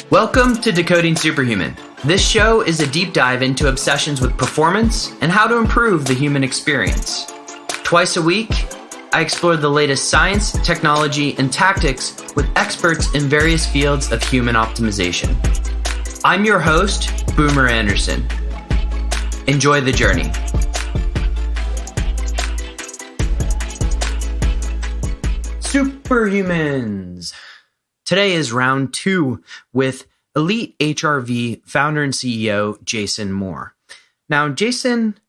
Welcome to Decoding Superhuman. This show is a deep dive into obsessions with performance and how to improve the human experience. Twice a week, I explore the latest science, technology, and tactics with experts in various fields of human optimization. I'm your host, Boomer Anderson. Enjoy the journey. Superhumans. Today is round 2 with Elite HRV founder and CEO Jason Moore. Now, Jason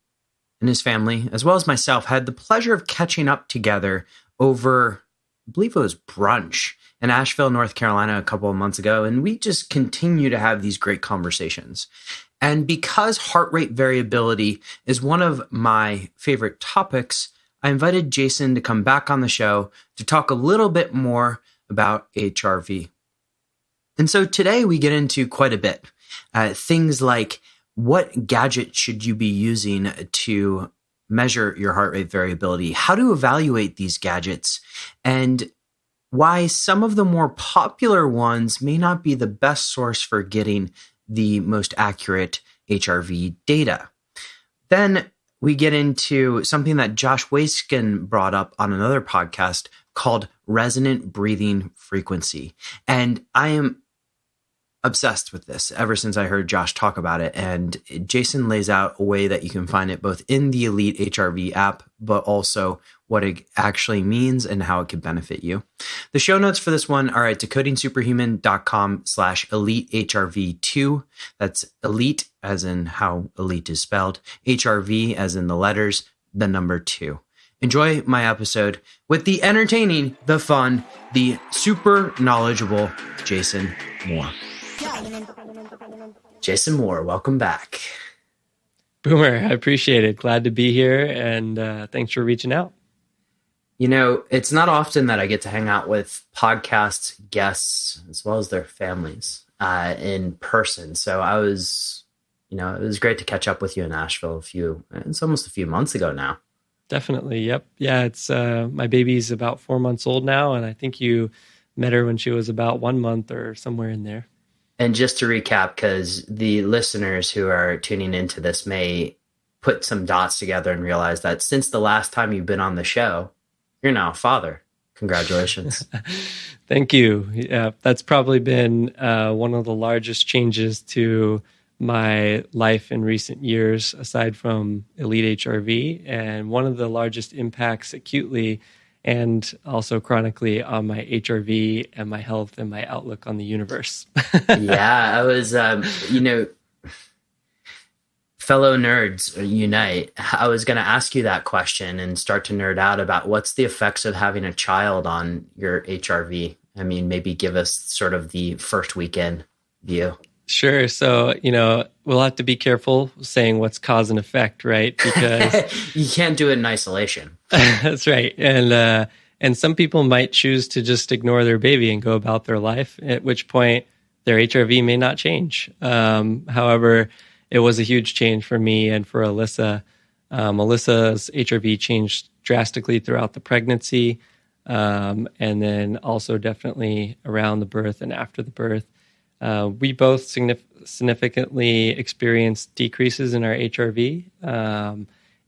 and his family, as well as myself, had the pleasure of catching up together over, I believe it was brunch in Asheville, North Carolina a couple of months ago, and we just continue to have these great conversations. And because heart rate variability is one of my favorite topics, I invited Jason to come back on the show to talk a little bit more about HRV. And so today we get into quite a bit. Things like what gadget should you be using to measure your heart rate variability, how to evaluate these gadgets, and why some of the more popular ones may not be the best source for getting the most accurate HRV data. Then we get into something that Josh Waskin brought up on another podcast called resonant breathing frequency. And I am obsessed with this ever since I heard Josh talk about it. And Jason lays out a way that you can find it both in the Elite HRV app, but also what it actually means and how it could benefit you. The show notes for this one are at decodingsuperhuman.com/elite HRV2. That's elite as in how elite is spelled, HRV as in the letters, the number 2. Enjoy my episode with the entertaining, the fun, the super knowledgeable Jason Moore. Jason Moore, welcome back. Boomer, I appreciate it. Glad to be here, and thanks for reaching out. You know, it's not often that I get to hang out with podcast guests as well as their families in person. So I was, it was great to catch up with you in Asheville it's almost a few months ago now. Definitely. Yep. Yeah. It's my baby's about 4 months old now. And I think you met her when she was about 1 month or somewhere in there. And just to recap, because the listeners who are tuning into this may put some dots together and realize that since the last time you've been on the show, you're now a father. Congratulations. Thank you. Yeah, that's probably been one of the largest changes to my life in recent years, aside from Elite HRV, and one of the largest impacts acutely and also chronically on my HRV and my health and my outlook on the universe. Yeah, I was, fellow nerds unite. I was going to ask you that question and start to nerd out about what's the effects of having a child on your HRV. I mean, maybe give us sort of the first weekend view. Sure. So, we'll have to be careful saying what's cause and effect, right? Because you can't do it in isolation. That's right. And some people might choose to just ignore their baby and go about their life, at which point their HRV may not change. However, it was a huge change for me and for Alyssa. Alyssa's HRV changed drastically throughout the pregnancy, and then also definitely around the birth and after the birth. We both significantly experienced decreases in our HRV,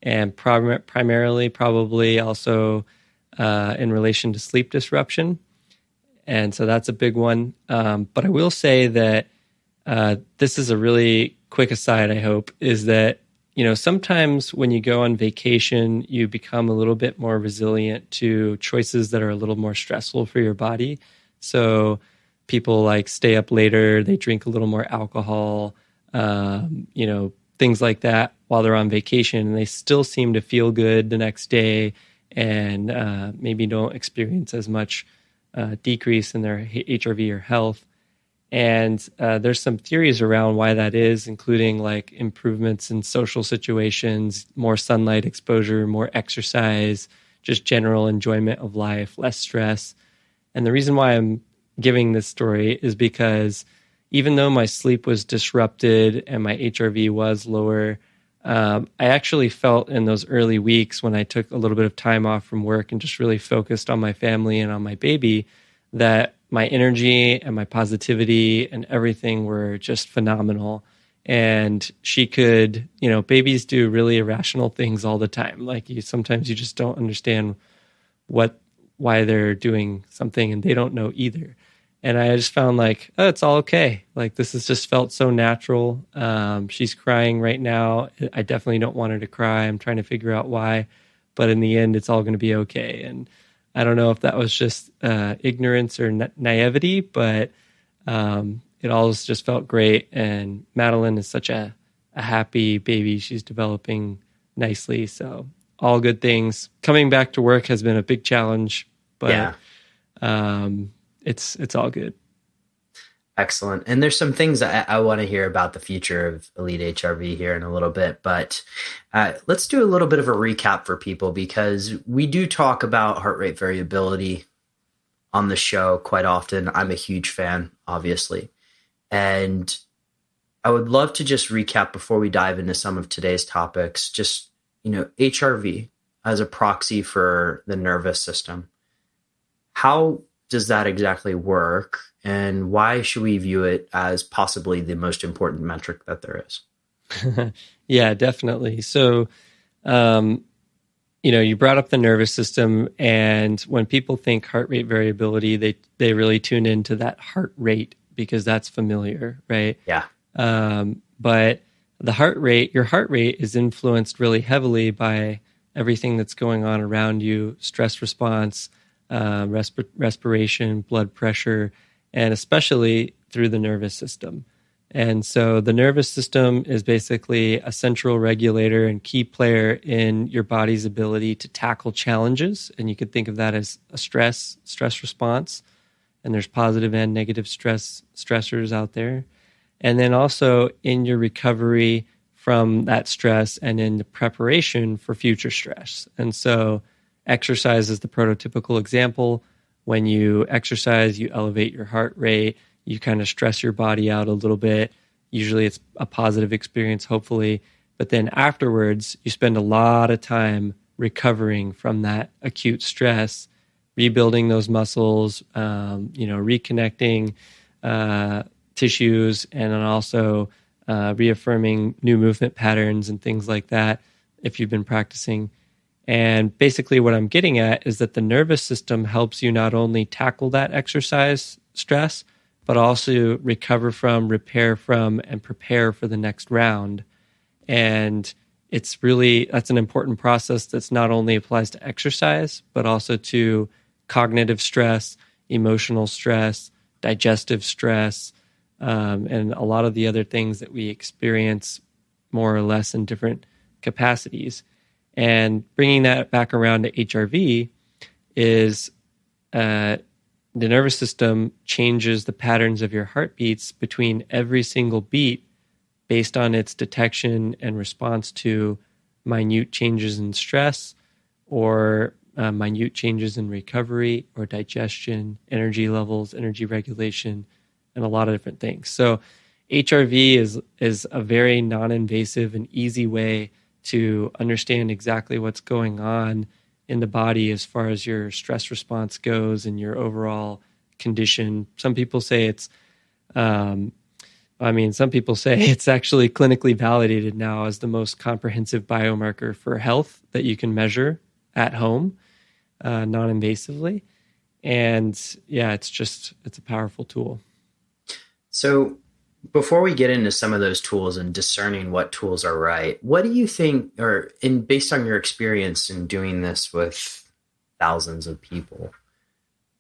and primarily probably also in relation to sleep disruption. And so that's a big one. But I will say that this is a really quick aside, I hope, is that, sometimes when you go on vacation, you become a little bit more resilient to choices that are a little more stressful for your body. So people like stay up later, they drink a little more alcohol, things like that while they're on vacation, and they still seem to feel good the next day and maybe don't experience as much decrease in their HRV or health. And there's some theories around why that is, including like improvements in social situations, more sunlight exposure, more exercise, just general enjoyment of life, less stress. And the reason why I'm giving this story is because even though my sleep was disrupted and my HRV was lower, I actually felt in those early weeks when I took a little bit of time off from work and just really focused on my family and on my baby that my energy and my positivity and everything were just phenomenal. And she could, babies do really irrational things all the time. Like sometimes you just don't understand why they're doing something, and they don't know either. And I just found like, oh, it's all okay. Like this has just felt so natural. She's crying right now. I definitely don't want her to cry. I'm trying to figure out why, but in the end, it's all going to be okay. And I don't know if that was just ignorance or naivety, but it all just felt great. And Madeline is such a happy baby. She's developing nicely. So all good things. Coming back to work has been a big challenge, but it's all good. Excellent. And there's some things I want to hear about the future of Elite HRV here in a little bit, but let's do a little bit of a recap for people, because we do talk about heart rate variability on the show quite often. I'm a huge fan, obviously. And I would love to just recap before we dive into some of today's topics, just, HRV as a proxy for the nervous system. How does that exactly work? And why should we view it as possibly the most important metric that there is? Yeah, definitely. So, you brought up the nervous system, and when people think heart rate variability, they really tune into that heart rate because that's familiar, right? Yeah. But your heart rate is influenced really heavily by everything that's going on around you: stress response, respiration, blood pressure, and especially through the nervous system. And so the nervous system is basically a central regulator and key player in your body's ability to tackle challenges. And you could think of that as a stress response. And there's positive and negative stressors out there. And then also in your recovery from that stress and in the preparation for future stress. And so exercise is the prototypical example. When you exercise, you elevate your heart rate, you kind of stress your body out a little bit. Usually it's a positive experience, hopefully. But then afterwards, you spend a lot of time recovering from that acute stress, rebuilding those muscles, reconnecting tissues, and then also reaffirming new movement patterns and things like that if you've been practicing. And basically what I'm getting at is that the nervous system helps you not only tackle that exercise stress, but also recover from, repair from, and prepare for the next round. And that's an important process that's not only applies to exercise, but also to cognitive stress, emotional stress, digestive stress, and a lot of the other things that we experience more or less in different capacities. And bringing that back around to HRV is the nervous system changes the patterns of your heartbeats between every single beat based on its detection and response to minute changes in stress or minute changes in recovery or digestion, energy levels, energy regulation, and a lot of different things. So HRV is a very non-invasive and easy way to understand exactly what's going on in the body as far as your stress response goes and your overall condition. Some people say it's actually clinically validated now as the most comprehensive biomarker for health that you can measure at home, non-invasively. And yeah, it's a powerful tool. So before we get into some of those tools and discerning what tools are right, what do you think, based on your experience in doing this with thousands of people,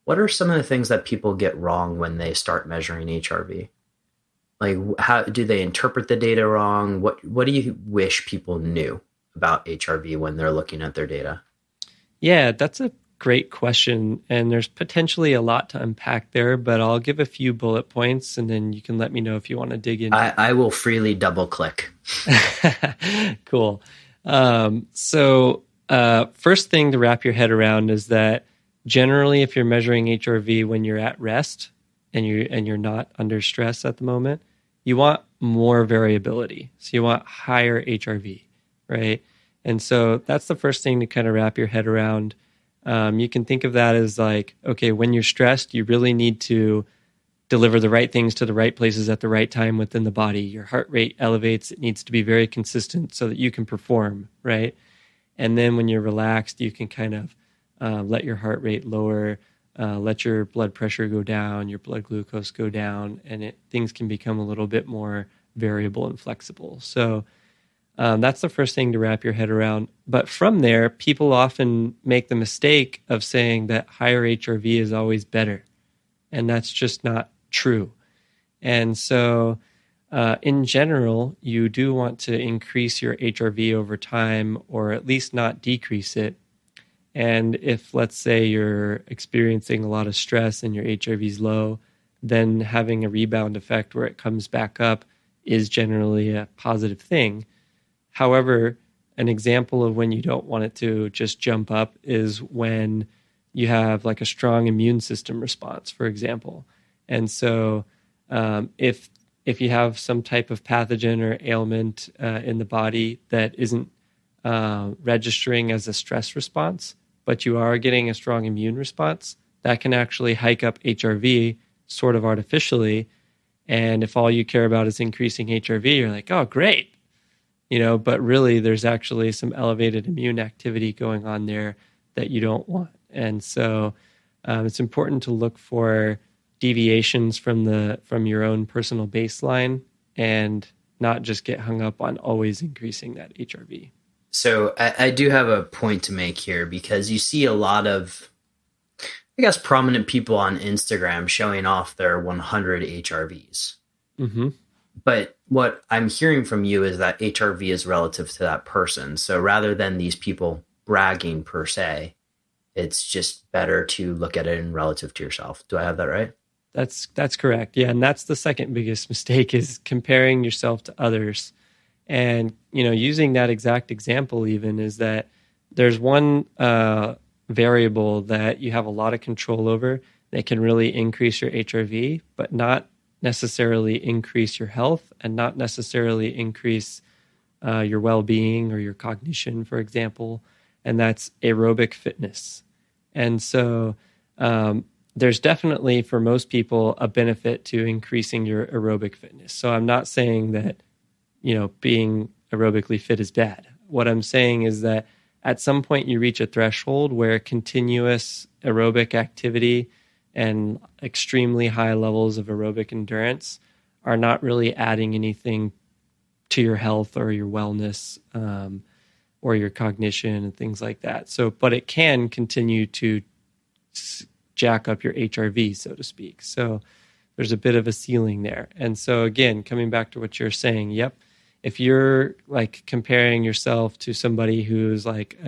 what are some of the things that people get wrong when they start measuring HRV? Like, how do they interpret the data wrong? What do you wish people knew about HRV when they're looking at their data? Yeah, that's a great question. And there's potentially a lot to unpack there, but I'll give a few bullet points and then you can let me know if you want to dig in. I will freely double click. Cool. So first thing to wrap your head around is that generally if you're measuring HRV when you're at rest and you're not under stress at the moment, you want more variability. So you want higher HRV, right? And so that's the first thing to kind of wrap your head around. You can think of that as like, okay, when you're stressed, you really need to deliver the right things to the right places at the right time within the body. Your heart rate elevates. It needs to be very consistent so that you can perform, right? And then when you're relaxed, you can kind of let your heart rate lower, let your blood pressure go down, your blood glucose go down, and things can become a little bit more variable and flexible. So that's the first thing to wrap your head around. But from there, people often make the mistake of saying that higher HRV is always better. And that's just not true. And so in general, you do want to increase your HRV over time, or at least not decrease it. And if, let's say, you're experiencing a lot of stress and your HRV is low, then having a rebound effect where it comes back up is generally a positive thing. However, an example of when you don't want it to just jump up is when you have like a strong immune system response, for example. And so if you have some type of pathogen or ailment in the body that isn't registering as a stress response, but you are getting a strong immune response, that can actually hike up HRV sort of artificially. And if all you care about is increasing HRV, you're like, oh, great. But really there's actually some elevated immune activity going on there that you don't want. And so it's important to look for deviations from your own personal baseline and not just get hung up on always increasing that HRV. So I do have a point to make here, because you see a lot of, I guess, prominent people on Instagram showing off their 100 HRVs. Mm-hmm. But what I'm hearing from you is that HRV is relative to that person. So rather than these people bragging per se, it's just better to look at it in relative to yourself. Do I have that right? That's correct. Yeah. And that's the second biggest mistake, is comparing yourself to others. And, using that exact example even is that there's one variable that you have a lot of control over that can really increase your HRV, but not necessarily increase your health and not necessarily increase your well-being or your cognition, for example. And that's aerobic fitness. And so there's definitely, for most people, a benefit to increasing your aerobic fitness. So I'm not saying that, being aerobically fit is bad. What I'm saying is that at some point you reach a threshold where continuous aerobic activity and extremely high levels of aerobic endurance are not really adding anything to your health or your wellness or your cognition and things like that. So, but it can continue to jack up your HRV, so to speak. So there's a bit of a ceiling there. And so again, coming back to what you're saying, yep, if you're like comparing yourself to somebody who's like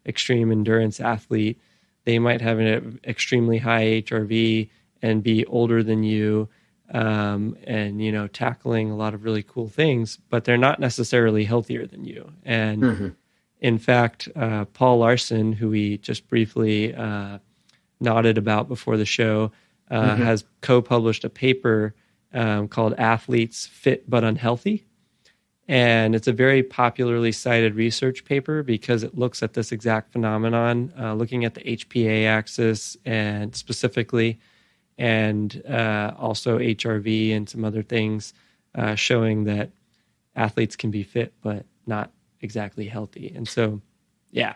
extreme endurance athlete, they might have an extremely high HRV and be older than you, and tackling a lot of really cool things, but they're not necessarily healthier than you. And in fact, Paul Larson, who we just briefly nodded about before the show, has co-published a paper called "Athletes Fit but Unhealthy." And it's a very popularly cited research paper because it looks at this exact phenomenon, looking at the HPA axis and specifically, and also HRV and some other things, showing that athletes can be fit but not exactly healthy. And so, yeah.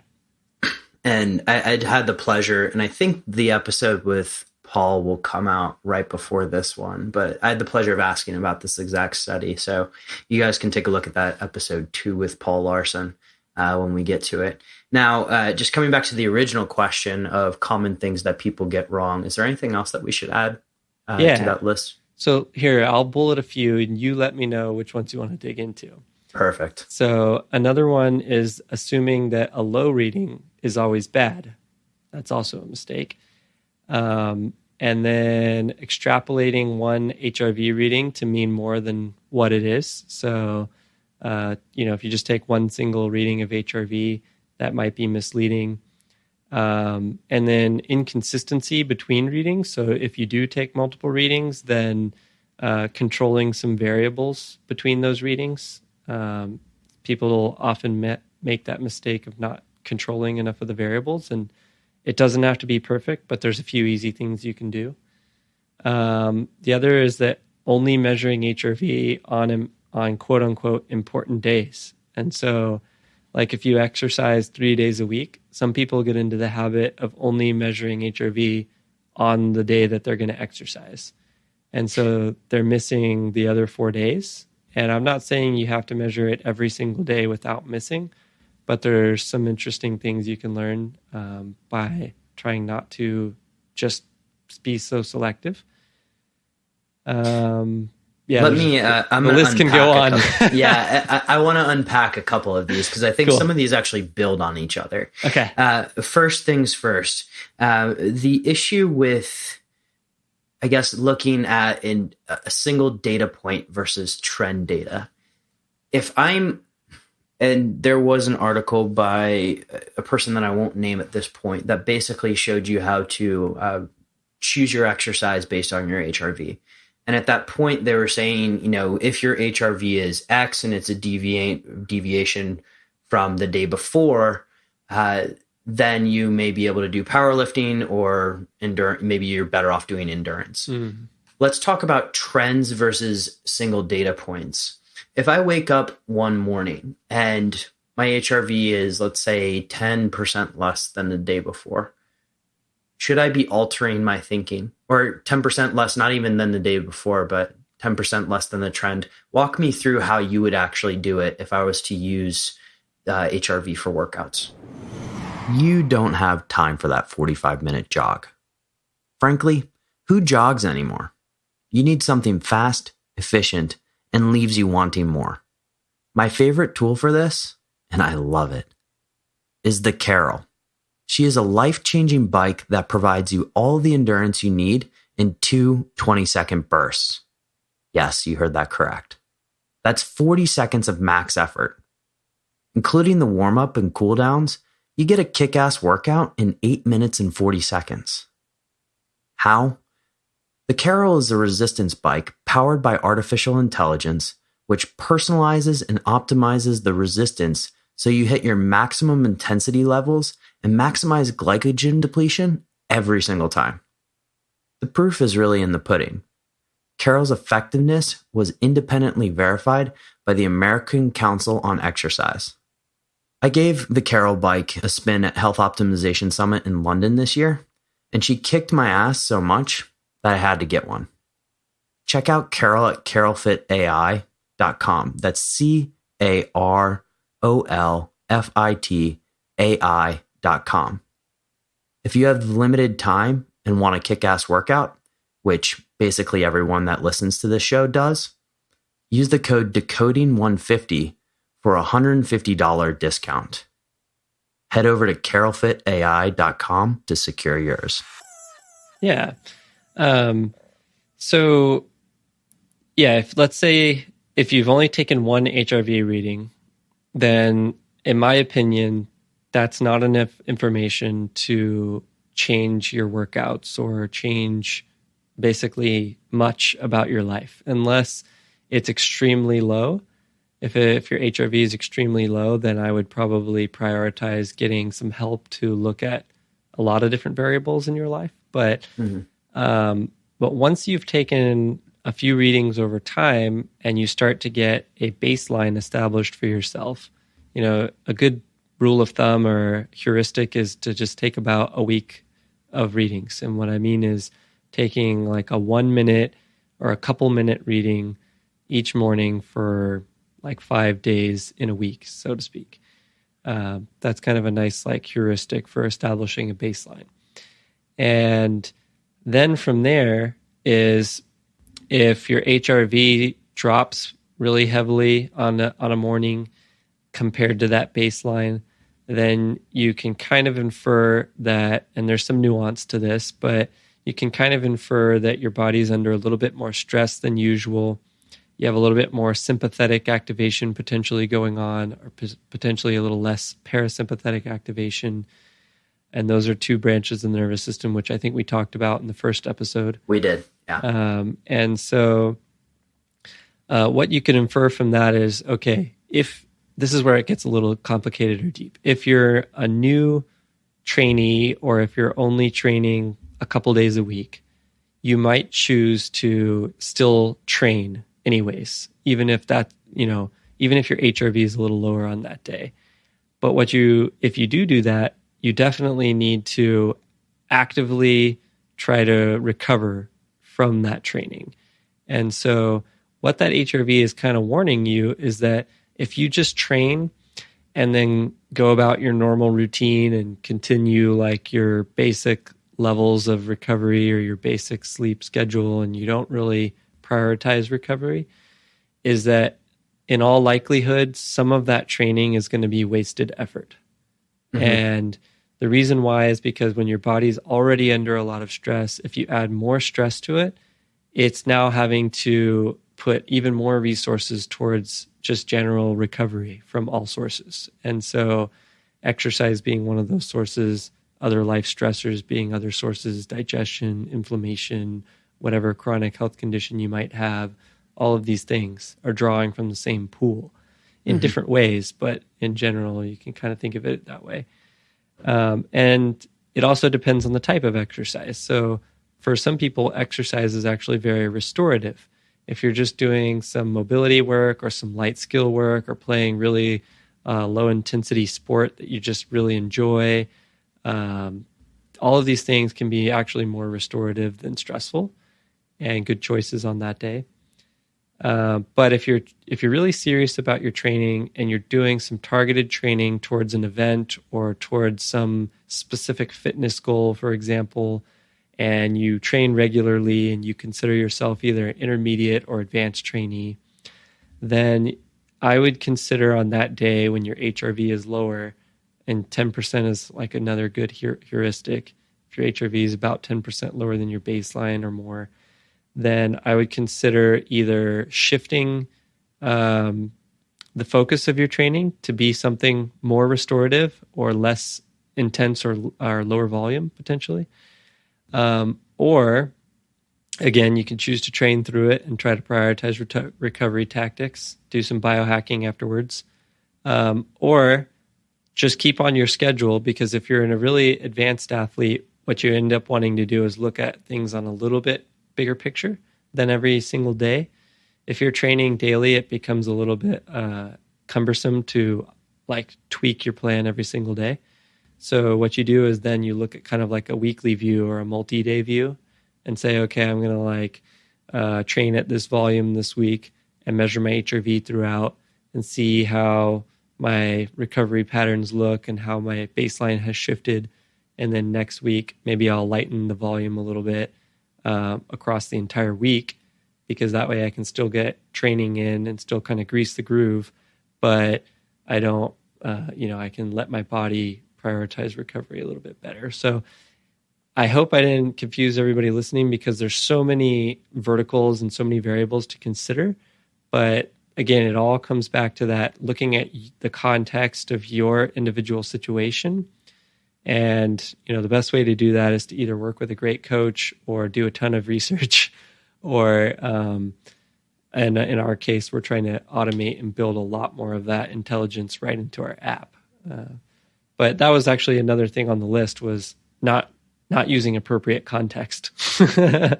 And I'd had the pleasure, and I think the episode with Paul will come out right before this one, but I had the pleasure of asking about this exact study. So you guys can take a look at that episode 2 with Paul Larson when we get to it. Now, just coming back to the original question of common things that people get wrong, is there anything else that we should add to that list? So here, I'll bullet a few and you let me know which ones you want to dig into. Perfect. So another one is assuming that a low reading is always bad. That's also a mistake. And then extrapolating one HRV reading to mean more than what it is. So, if you just take one single reading of HRV, that might be misleading. And then inconsistency between readings. So if you do take multiple readings, then controlling some variables between those readings. People often make that mistake of not controlling enough of the variables, and It doesn't have to be perfect, but there's a few easy things you can do. The other is that only measuring HRV on quote unquote important days. And so like if you exercise 3 days a week, some people get into the habit of only measuring HRV on the day that they're going to exercise. And so they're missing the other 4 days. And I'm not saying you have to measure it every single day without missing, but there's some interesting things you can learn by trying not to just be so selective. Yeah, Let me. I'm the list can go on. I want to unpack a couple of these because I think some of these actually build on each other. Okay. First things first. The issue with, I guess, looking at a single data point versus trend data. And there was an article by a person that I won't name at this point that basically showed you how to choose your exercise based on your HRV. And at that point, they were saying, if your HRV is X and it's a deviation from the day before, then you may be able to do powerlifting or endurance. Maybe you're better off doing endurance. Mm. Let's talk about trends versus single data points. If I wake up one morning and my HRV is, let's say, 10% less than the day before, should I be altering my thinking? Or 10% less, not even than the day before, but 10% less than the trend? Walk me through how you would actually do it if I was to use HRV for workouts. You don't have time for that 45-minute jog. Frankly, who jogs anymore? You need something fast, efficient, and leaves you wanting more. My favorite tool for this, and I love it, is the Carol. She is a life-changing bike that provides you all the endurance you need in 2 20-second bursts. Yes, you heard that correct. That's 40 seconds of max effort. Including the warm-up and cool-downs, you get a kick-ass workout in 8 minutes and 40 seconds. How? The Carol is a resistance bike powered by artificial intelligence, which personalizes and optimizes the resistance so you hit your maximum intensity levels and maximize glycogen depletion every single time. The proof is really in the pudding. Carol's effectiveness was independently verified by the American Council on Exercise. I gave the Carol bike a spin at Health Optimization Summit in London this year, and she kicked my ass so much that I had to get one. Check out Carol at carolfitai.com. That's CarolFitai.com. If you have limited time and want a kick-ass workout, which basically everyone that listens to this show does, use the code DECODING150 for a $150 discount. Head over to carolfitai.com to secure yours. Yeah. Let's say if you've only taken one HRV reading, then in my opinion, that's not enough information to change your workouts or change basically much about your life, unless it's extremely low. If your HRV is extremely low, then I would probably prioritize getting some help to look at a lot of different variables in your life. But once you've taken a few readings over time and you start to get a baseline established for yourself, a good rule of thumb or heuristic is to just take about a week of readings. And what I mean is taking like a 1 minute or a couple minute reading each morning for like 5 days in a week, so to speak. That's kind of a nice like heuristic for establishing a baseline. And then from there is if your HRV drops really heavily on a morning compared to that baseline, then you can kind of infer that, and there's some nuance to this, but you can kind of infer that your body's under a little bit more stress than usual. You have a little bit more sympathetic activation potentially going on, or potentially a little less parasympathetic activation. And those are two branches of the nervous system, which I think we talked about in the first episode. We did, yeah. And so what you can infer from that is, okay, if this is where it gets a little complicated or deep. If you're a new trainee, or if you're only training a couple days a week, you might choose to still train anyways, even if even if your HRV is a little lower on that day. But if you do that, you definitely need to actively try to recover from that training. And so what that HRV is kind of warning you is that if you just train and then go about your normal routine and continue like your basic levels of recovery or your basic sleep schedule, and you don't really prioritize recovery, is that in all likelihood, some of that training is going to be wasted effort. Mm-hmm. And the reason why is because when your body's already under a lot of stress, if you add more stress to it, it's now having to put even more resources towards just general recovery from all sources. And so exercise being one of those sources, other life stressors being other sources, digestion, inflammation, whatever chronic health condition you might have, all of these things are drawing from the same pool in different ways, but in general, you can kind of think of it that way. And it also depends on the type of exercise. So for some people, exercise is actually very restorative. If you're just doing some mobility work or some light skill work or playing really low intensity sport that you just really enjoy, all of these things can be actually more restorative than stressful, and good choices on that day. But if you're really serious about your training and you're doing some targeted training towards an event or towards some specific fitness goal, for example, and you train regularly and you consider yourself either an intermediate or advanced trainee, then I would consider on that day when your HRV is lower, and 10% is like another good heuristic. If your HRV is about 10% lower than your baseline or more, then I would consider either shifting the focus of your training to be something more restorative or less intense or lower volume potentially. Or again, you can choose to train through it and try to prioritize recovery tactics, do some biohacking afterwards, or just keep on your schedule, because if you're in a really advanced athlete, what you end up wanting to do is look at things on a little bit bigger picture than every single day. If you're training daily, it becomes a little bit cumbersome to like tweak your plan every single day. So what you do is then you look at kind of like a weekly view or a multi-day view and say, okay, I'm going to like train at this volume this week and measure my HRV throughout and see how my recovery patterns look and how my baseline has shifted. And then next week, maybe I'll lighten the volume a little bit across the entire week, because that way I can still get training in and still kind of grease the groove, but I don't, I can let my body prioritize recovery a little bit better. So I hope I didn't confuse everybody listening, because there's so many verticals and so many variables to consider. But again, it all comes back to that, looking at the context of your individual situation. And, the best way to do that is to either work with a great coach or do a ton of research, or, and in our case, we're trying to automate and build a lot more of that intelligence right into our app. But that was actually another thing on the list, was not using appropriate context. There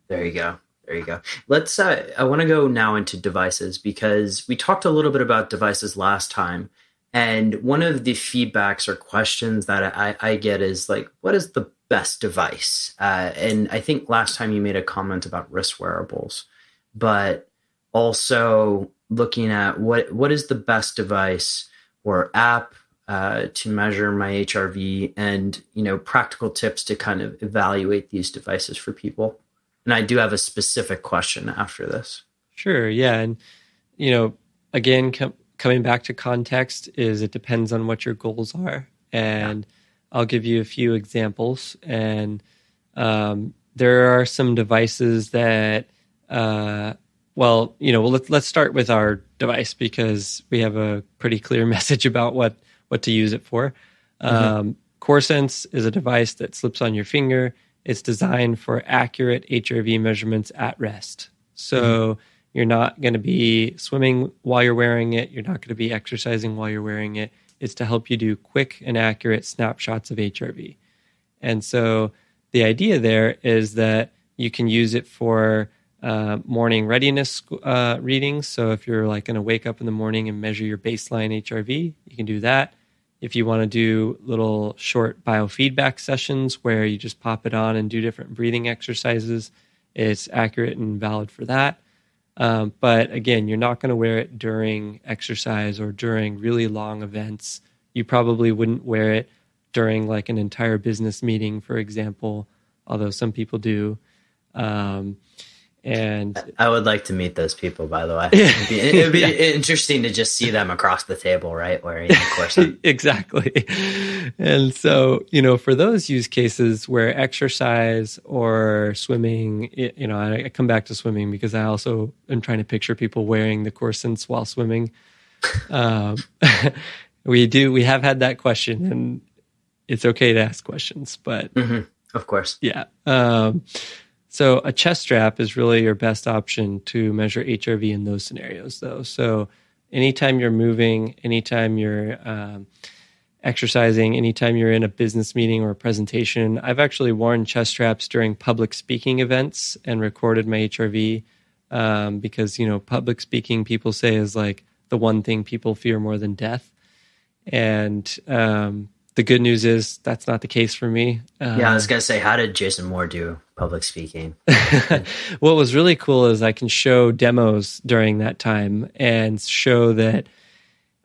you go. Let's, I want to go now into devices, because we talked a little bit about devices last time. And one of the feedbacks or questions that I get is like, what is the best device? And I think last time you made a comment about wrist wearables, but also looking at what is the best device or app to measure my HRV, and, practical tips to kind of evaluate these devices for people. And I do have a specific question after this. Sure. Yeah. And, again, coming back to context, is it depends on what your goals are. And I'll give you a few examples. And there are some devices that, let's start with our device, because we have a pretty clear message about what to use it for. CoreSense is a device that slips on your finger. It's designed for accurate HRV measurements at rest. So you're not going to be swimming while you're wearing it. You're not going to be exercising while you're wearing it. is to help you do quick and accurate snapshots of HRV. And so the idea there is that you can use it for morning readiness readings. So if you're like going to wake up in the morning and measure your baseline HRV, you can do that. If you want to do little short biofeedback sessions where you just pop it on and do different breathing exercises, it's accurate and valid for that. But again, you're not going to wear it during exercise or during really long events. You probably wouldn't wear it during like an entire business meeting, for example, although some people do. And I would like to meet those people, by the way. It'd be interesting to just see them across the table, right? Wearing the course. Exactly. And so, for those use cases where exercise or swimming, I come back to swimming because I also am trying to picture people wearing the Coursens while swimming. We have had that question, and it's okay to ask questions, but of course. Yeah. So a chest strap is really your best option to measure HRV in those scenarios, though. So anytime you're moving, anytime you're exercising, anytime you're in a business meeting or a presentation, I've actually worn chest straps during public speaking events and recorded my HRV because, public speaking, people say, is like the one thing people fear more than death. And the good news is that's not the case for me. I was going to say, how did Jason Moore do public speaking? What was really cool is I can show demos during that time and show that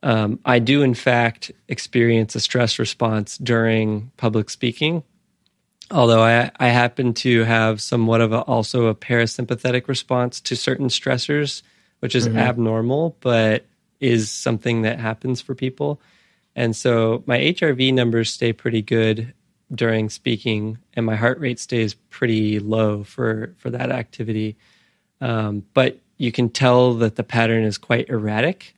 I do, in fact, experience a stress response during public speaking. Although I happen to have somewhat of also a parasympathetic response to certain stressors, which is abnormal, but is something that happens for people. And so my HRV numbers stay pretty good during speaking, and my heart rate stays pretty low for that activity. But you can tell that the pattern is quite erratic.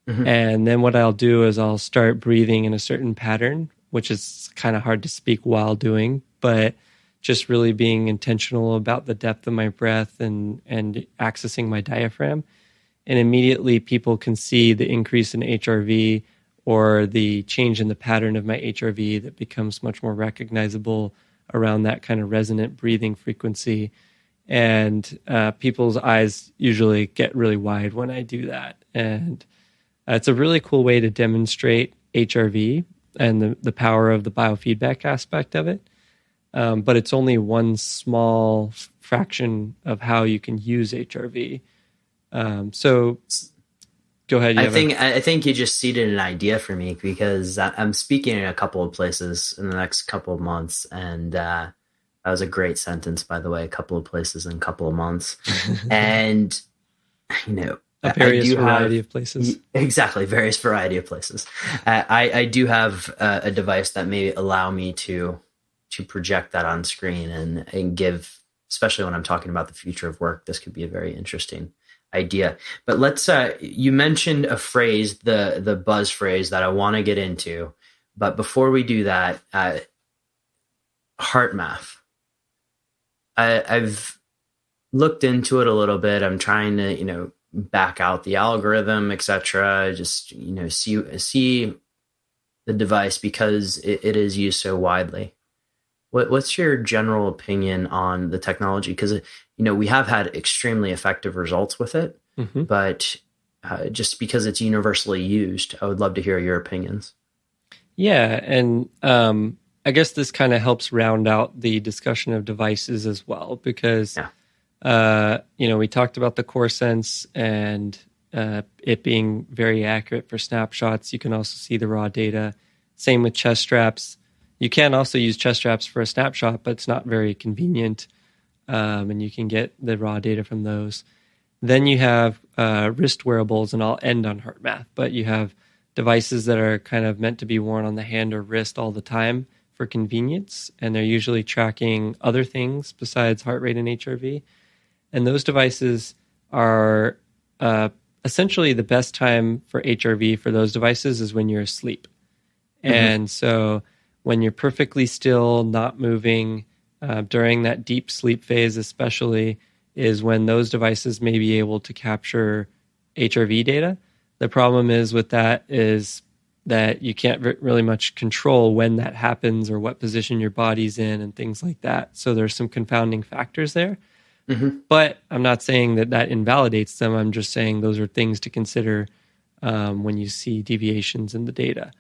And then what I'll do is I'll start breathing in a certain pattern, which is kind of hard to speak while doing, but just really being intentional about the depth of my breath and accessing my diaphragm. And immediately people can see the increase in HRV or the change in the pattern of my HRV that becomes much more recognizable around that kind of resonant breathing frequency. And people's eyes usually get really wide when I do that. And it's a really cool way to demonstrate HRV and the power of the biofeedback aspect of it. But it's only one small fraction of how you can use HRV. So go ahead. I think you just seeded an idea for me because I'm speaking in a couple of places in the next couple of months. And that was a great sentence, by the way, a couple of places in a couple of months. And, a various variety of places. Exactly, various variety of places. I do have a device that may allow me to project that on screen and give, especially when I'm talking about the future of work, this could be a very interesting idea. But let's you mentioned a phrase, the buzz phrase that I want to get into, but before we do that, heart math. I've looked into it a little bit. I'm trying to back out the algorithm, etc. Just see the device because it is used so widely. What's your general opinion on the technology? Because we have had extremely effective results with it, but just because it's universally used, I would love to hear your opinions. Yeah, and I guess this kind of helps round out the discussion of devices as well, because we talked about the CoreSense and it being very accurate for snapshots. You can also see the raw data. Same with chest straps. You can also use chest straps for a snapshot, but it's not very convenient. And you can get the raw data from those. Then you have wrist wearables, and I'll end on heart math, but you have devices that are kind of meant to be worn on the hand or wrist all the time for convenience, and they're usually tracking other things besides heart rate and HRV. And those devices are essentially the best time for HRV for those devices is when you're asleep. And so when you're perfectly still, not moving, during that deep sleep phase especially, is when those devices may be able to capture HRV data. The problem is with that is that you can't really much control when that happens or what position your body's in and things like that. So there's some confounding factors there. Mm-hmm. But I'm not saying that invalidates them. I'm just saying those are things to consider when you see deviations in the data.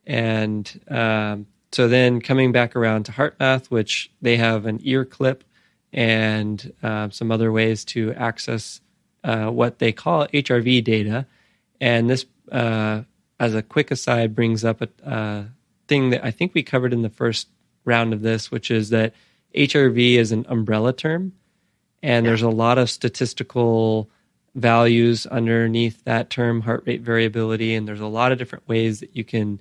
And so then coming back around to HeartMath, which they have an ear clip and some other ways to access what they call HRV data. And this, as a quick aside, brings up a thing that I think we covered in the first round of this, which is that HRV is an umbrella term. And there's a lot of statistical values underneath that term, heart rate variability. And there's a lot of different ways that you can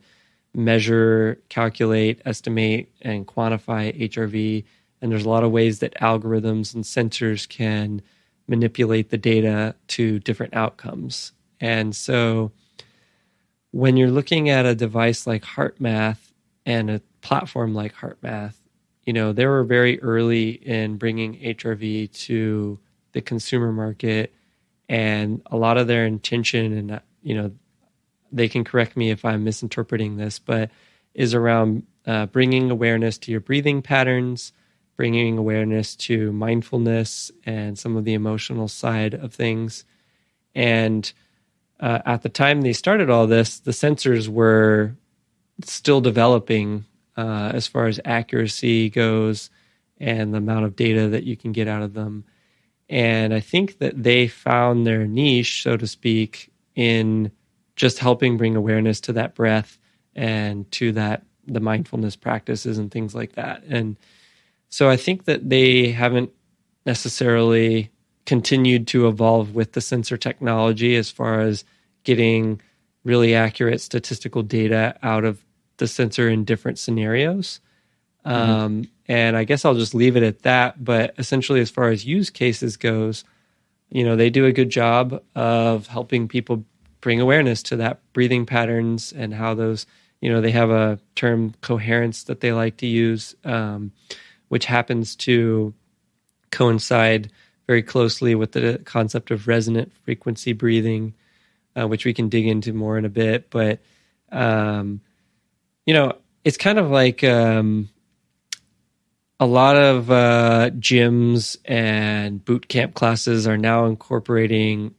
measure, calculate, estimate, and quantify HRV. And there's a lot of ways that algorithms and sensors can manipulate the data to different outcomes. And so when you're looking at a device like HeartMath and a platform like HeartMath, they were very early in bringing HRV to the consumer market, and a lot of their intention, and they can correct me if I'm misinterpreting this, but is around bringing awareness to your breathing patterns, bringing awareness to mindfulness and some of the emotional side of things. And at the time they started all this, the sensors were still developing as far as accuracy goes and the amount of data that you can get out of them. And I think that they found their niche, so to speak, in just helping bring awareness to that breath and to the mindfulness practices and things like that. And so I think that they haven't necessarily continued to evolve with the sensor technology as far as getting really accurate statistical data out of the sensor in different scenarios. Mm-hmm. And I guess I'll just leave it at that. But essentially, as far as use cases goes, they do a good job of helping people bring awareness to that breathing patterns and how those, they have a term coherence that they like to use, which happens to coincide very closely with the concept of resonant frequency breathing, which we can dig into more in a bit. But, it's kind of like a lot of gyms and boot camp classes are now incorporating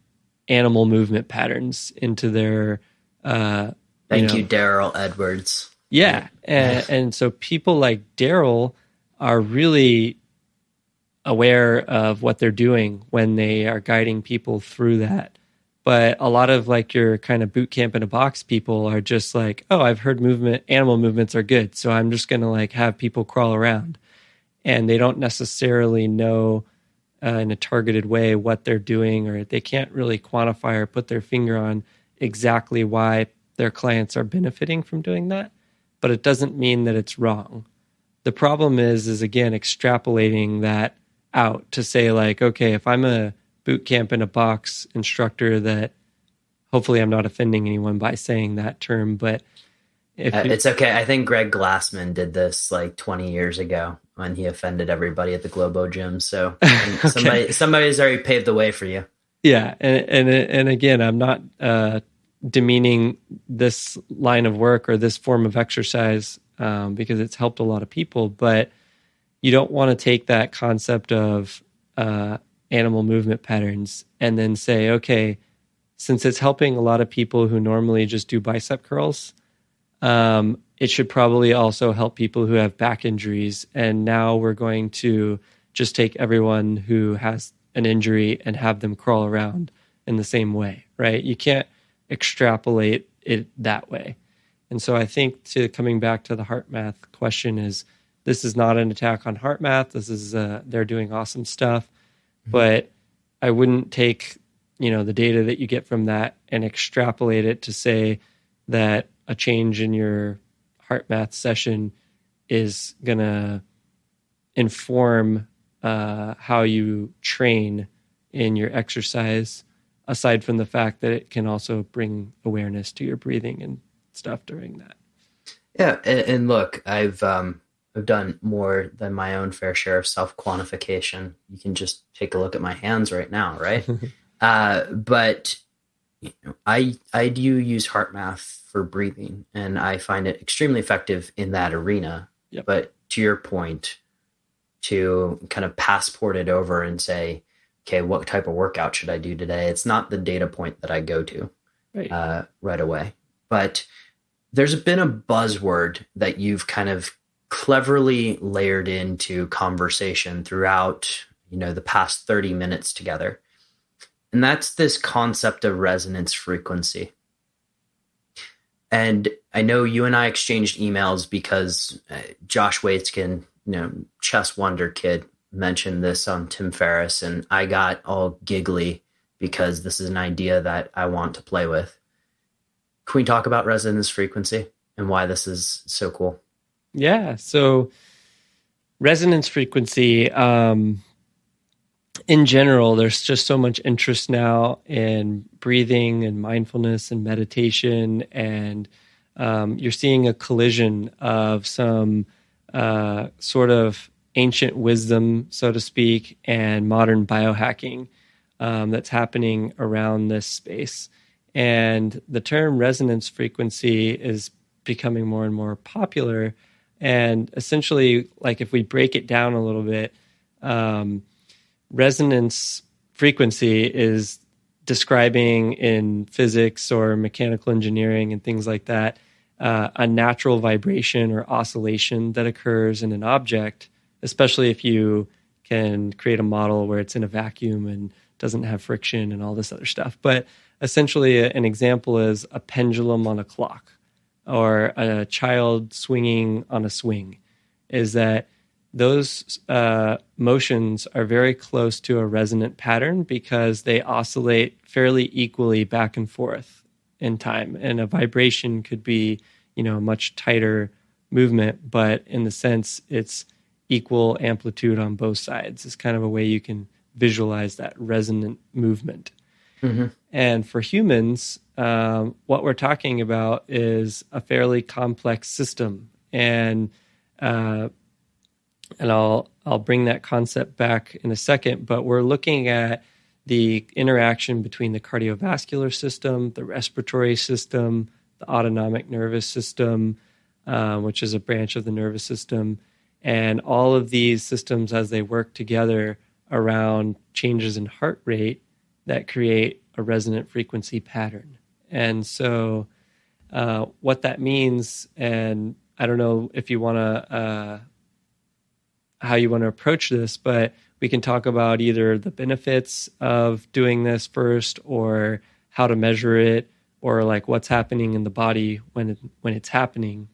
animal movement patterns into their... Thank you, Daryl Edwards. Yeah. And so people like Daryl are really aware of what they're doing when they are guiding people through that. But a lot of like your kind of boot camp in a box people are just like, oh, I've heard animal movements are good, so I'm just going to like have people crawl around. And they don't necessarily know in a targeted way what they're doing, or they can't really quantify or put their finger on exactly why their clients are benefiting from doing that. But it doesn't mean that it's wrong. The problem is again, extrapolating that out to say like, okay, if I'm a boot camp in a box instructor, that hopefully I'm not offending anyone by saying that term, but it's okay. I think Greg Glassman did this like 20 years ago when he offended everybody at the Globo gym. So okay. somebody's already paved the way for you. Yeah. And again, I'm not demeaning this line of work or this form of exercise because it's helped a lot of people, but you don't want to take that concept of animal movement patterns and then say, okay, since it's helping a lot of people who normally just do bicep curls, it should probably also help people who have back injuries. And now we're going to just take everyone who has an injury and have them crawl around in the same way, right? You can't extrapolate it that way. And so I think coming back to the HeartMath question is, this is not an attack on HeartMath. This is, they're doing awesome stuff, mm-hmm. but I wouldn't take, the data that you get from that and extrapolate it to say that a change in your HeartMath session is going to inform how you train in your exercise, aside from the fact that it can also bring awareness to your breathing and stuff during that. Yeah. And look, I've done more than my own fair share of self-quantification. You can just take a look at my hands right now, right? But I do use heart math for breathing, and I find it extremely effective in that arena. Yep. But to your point, to kind of passport it over and say, okay, what type of workout should I do today? It's not the data point that I go to right away. But there's been a buzzword that you've kind of cleverly layered into conversation throughout, the past 30 minutes together. And that's this concept of resonance frequency. And I know you and I exchanged emails because Josh Waitskin, chess wonder kid, mentioned this on Tim Ferriss, and I got all giggly because this is an idea that I want to play with. Can we talk about resonance frequency and why this is so cool? Yeah. So resonance frequency, in general, there's just so much interest now in breathing and mindfulness and meditation, and you're seeing a collision of some sort of ancient wisdom, so to speak, and modern biohacking that's happening around this space. And the term resonance frequency is becoming more and more popular. And essentially, like if we break it down a little bit, resonance frequency is describing in physics or mechanical engineering and things like that, a natural vibration or oscillation that occurs in an object, especially if you can create a model where it's in a vacuum and doesn't have friction and all this other stuff. But essentially, an example is a pendulum on a clock or a child swinging on a swing, is that those motions are very close to a resonant pattern because they oscillate fairly equally back and forth in time. And a vibration could be, a much tighter movement, but in the sense it's equal amplitude on both sides. It's kind of a way you can visualize that resonant movement. Mm-hmm. And for humans, what we're talking about is a fairly complex system. And I'll bring that concept back in a second, but we're looking at the interaction between the cardiovascular system, the respiratory system, the autonomic nervous system, which is a branch of the nervous system, and all of these systems as they work together around changes in heart rate that create a resonant frequency pattern. And so what that means, and I don't know if you want to how you want to approach this, but we can talk about either the benefits of doing this first, or how to measure it, or like what's happening in the body when it's happening.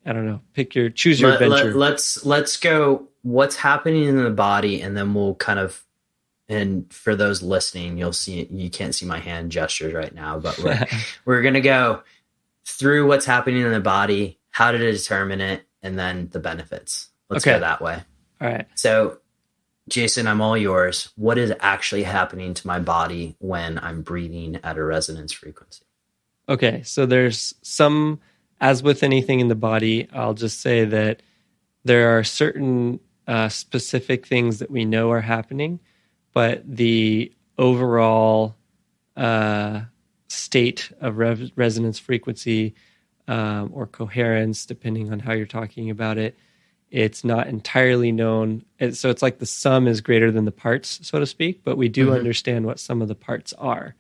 I don't know. Choose your adventure. Let's go. What's happening in the body, and then we'll kind of. And for those listening, you can't see my hand gestures right now, but we're gonna go through what's happening in the body, how to determine it, and then the benefits. Let's go that way. All right. So, Jason, I'm all yours. What is actually happening to my body when I'm breathing at a resonance frequency? Okay, so there's some, as with anything in the body, I'll just say that there are certain specific things that we know are happening, but the overall state of resonance frequency or coherence, depending on how you're talking about it, it's not entirely known. So it's like the sum is greater than the parts, so to speak, but we do understand what some of the parts are.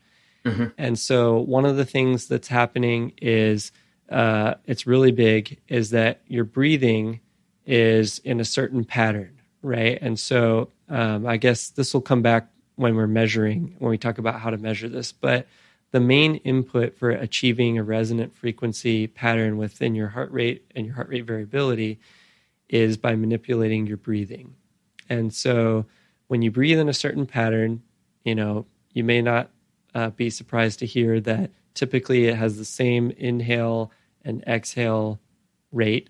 Mm-hmm. And so one of the things that's happening is it's really big, is that your breathing is in a certain pattern, right? And so I guess this will come back when we talk about how to measure this, but the main input for achieving a resonant frequency pattern within your heart rate and your heart rate variability is by manipulating your breathing. And so when you breathe in a certain pattern, you may not be surprised to hear that typically it has the same inhale and exhale rate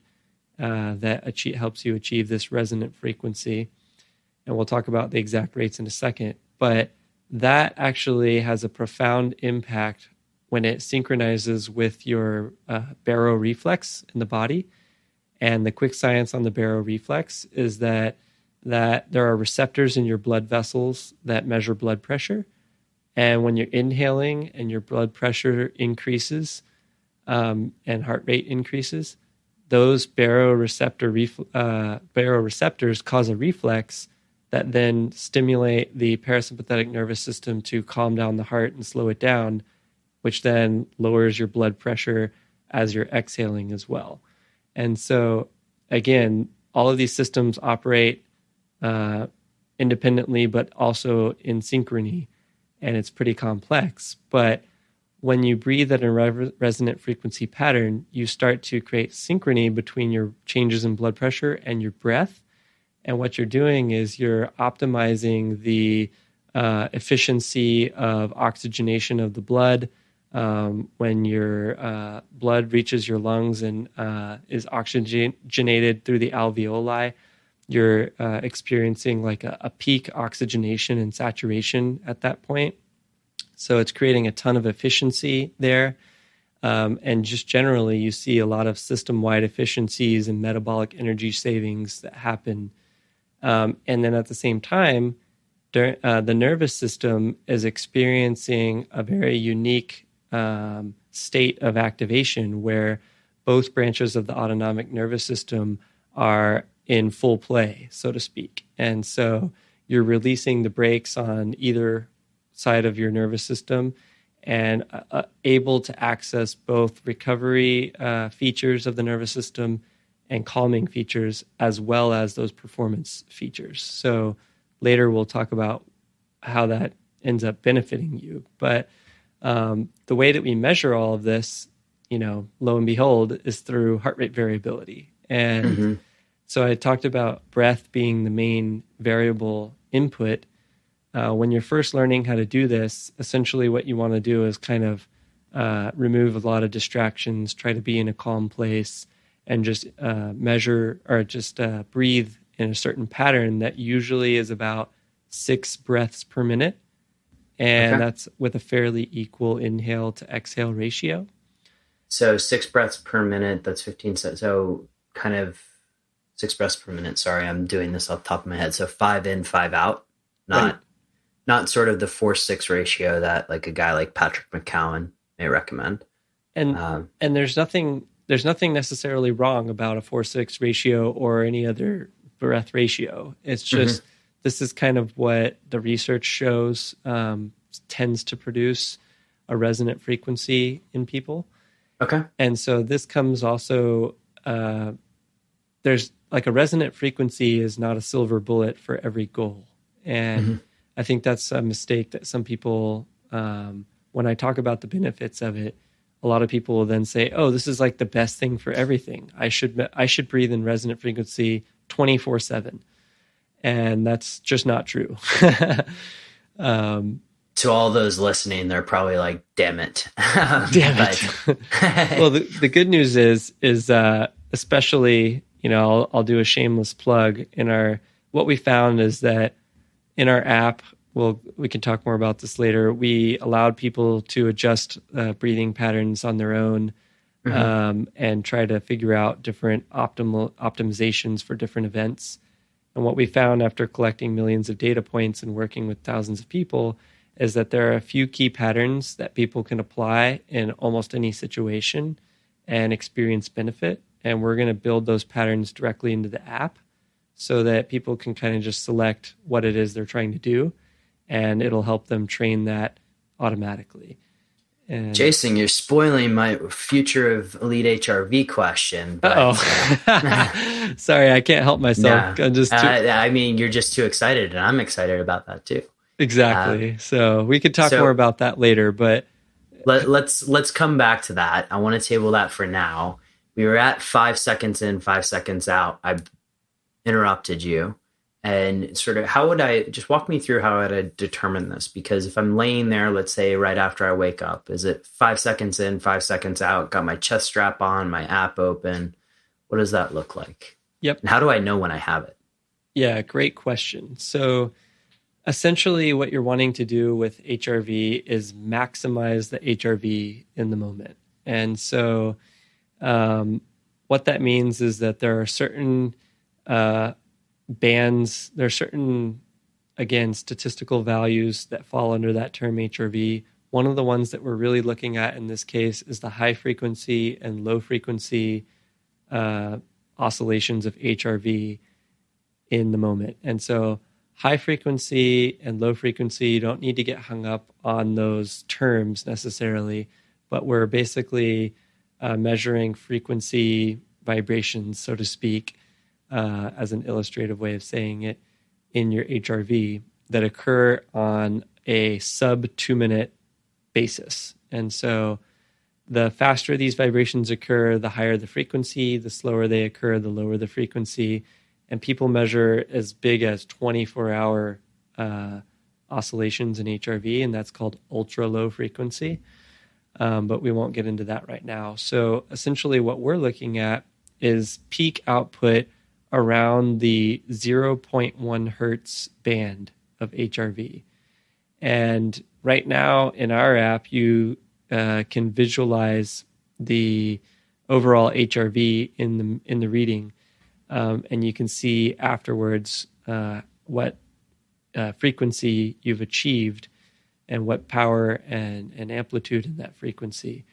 that helps you achieve this resonant frequency. And we'll talk about the exact rates in a second. But that actually has a profound impact when it synchronizes with your baroreflex in the body. And the quick science on the baroreflex is that there are receptors in your blood vessels that measure blood pressure. And when you're inhaling and your blood pressure increases and heart rate increases, those baroreceptors cause a reflex that then stimulate the parasympathetic nervous system to calm down the heart and slow it down, which then lowers your blood pressure as you're exhaling as well. And so, again, all of these systems operate independently, but also in synchrony, and it's pretty complex. But when you breathe at a resonant frequency pattern, you start to create synchrony between your changes in blood pressure and your breath. And what you're doing is you're optimizing the efficiency of oxygenation of the blood. When your blood reaches your lungs and is oxygenated through the alveoli, you're experiencing like a peak oxygenation and saturation at that point. So it's creating a ton of efficiency there. And just generally, you see a lot of system-wide efficiencies and metabolic energy savings that happen. And then at the same time, the nervous system is experiencing a very unique state of activation where both branches of the autonomic nervous system are in full play, so to speak. And so you're releasing the brakes on either side of your nervous system and able to access both recovery features of the nervous system and calming features, as well as those performance features. So later we'll talk about how that ends up benefiting you. But the way that we measure all of this, lo and behold, is through heart rate variability. And so I talked about breath being the main variable input. When you're first learning how to do this, essentially what you want to do is kind of remove a lot of distractions, try to be in a calm place, and just measure or just breathe in a certain pattern that usually is about 6 breaths per minute. And that's with a fairly equal inhale to exhale ratio. So 6 breaths per minute, that's 15 seconds. So kind of 6 breaths per minute. Sorry, I'm doing this off the top of my head. So 5 in, 5 out, not sort of the 4-6 ratio that like a guy like Patrick McCowan may recommend. And there's nothing necessarily wrong about a 4-6 ratio or any other breath ratio. It's just this is kind of what the research shows tends to produce a resonant frequency in people. Okay. And so this comes also, there's like a resonant frequency is not a silver bullet for every goal. And I think that's a mistake that some people, when I talk about the benefits of it, a lot of people will then say, oh, this is like the best thing for everything. I should breathe in resonant frequency 24/7. And that's just not true. To all those listening, they're probably like, damn it. Damn it. Well, the good news is especially, I'll do a shameless plug what we found is that in our app, we can talk more about this later. We allowed people to adjust breathing patterns on their own and try to figure out different optimizations for different events. And what we found after collecting millions of data points and working with thousands of people is that there are a few key patterns that people can apply in almost any situation and experience benefit. And we're going to build those patterns directly into the app so that people can kind of just select what it is they're trying to do, and it'll help them train that automatically. And Jason, you're spoiling my future of Elite HRV question. But, sorry, I can't help myself. No, I mean, you're just too excited, and I'm excited about that too. Exactly. So we could talk more about that later, but let's come back to that. I want to table that for now. We were at 5 seconds in, 5 seconds out. I interrupted you. And sort of just walk me through how I determine this? Because if I'm laying there, let's say right after I wake up, is it 5 seconds in, 5 seconds out, got my chest strap on, my app open? What does that look like? Yep. And how do I know when I have it? Yeah, great question. So essentially what you're wanting to do with HRV is maximize the HRV in the moment. And so what that means is that there are certain bands, there are certain again, statistical values that fall under that term HRV. One of the ones that we're really looking at in this case is the high frequency and low frequency oscillations of HRV in the moment. And so high frequency and low frequency, you don't need to get hung up on those terms necessarily, but we're basically measuring frequency vibrations, so to speak, as an illustrative way of saying it, in your HRV that occur on a sub 2-minute basis. And so the faster these vibrations occur, the higher the frequency, the slower they occur, the lower the frequency. And people measure as big as 24-hour oscillations in HRV, and that's called ultra low frequency. But we won't get into that right now. So essentially what we're looking at is peak output around the 0.1 hertz band of HRV. And right now in our app, you can visualize the overall HRV in the reading, and you can see afterwards what frequency you've achieved and what power and amplitude in that frequency.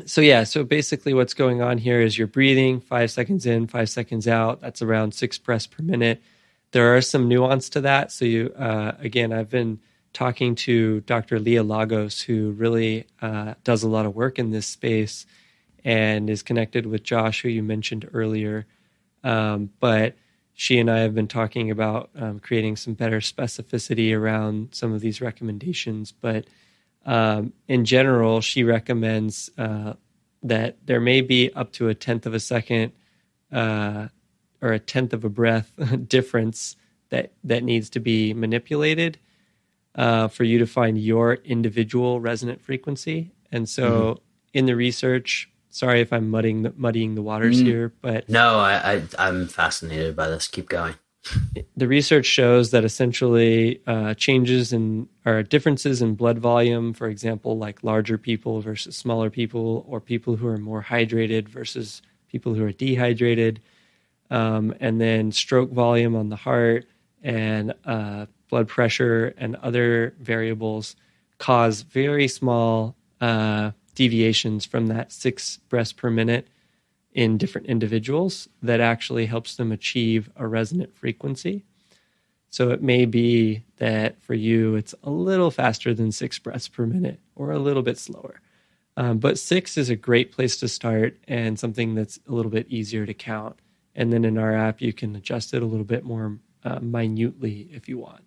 So basically what's going on here is you're breathing 5 seconds in, 5 seconds out. That's around 6 breaths per minute. There are some nuance to that. So again, I've been talking to Dr. Leah Lagos, who really does a lot of work in this space and is connected with Josh, who you mentioned earlier. But she and I have been talking about creating some better specificity around some of these recommendations. But in general, she recommends that there may be up to 1/10 of a second or 1/10 of a breath difference that needs to be manipulated for you to find your individual resonant frequency. And so in the research, sorry if I'm muddying the waters here, but no, I'm fascinated by this. Keep going. The research shows that essentially changes or differences in blood volume, for example, like larger people versus smaller people, or people who are more hydrated versus people who are dehydrated, and then stroke volume on the heart and blood pressure and other variables cause very small deviations from that 6 breaths per minute in different individuals that actually helps them achieve a resonant frequency. So it may be that for you, it's a little faster than 6 breaths per minute or a little bit slower. But 6 is a great place to start and something that's a little bit easier to count. And then in our app, you can adjust it a little bit more minutely if you want.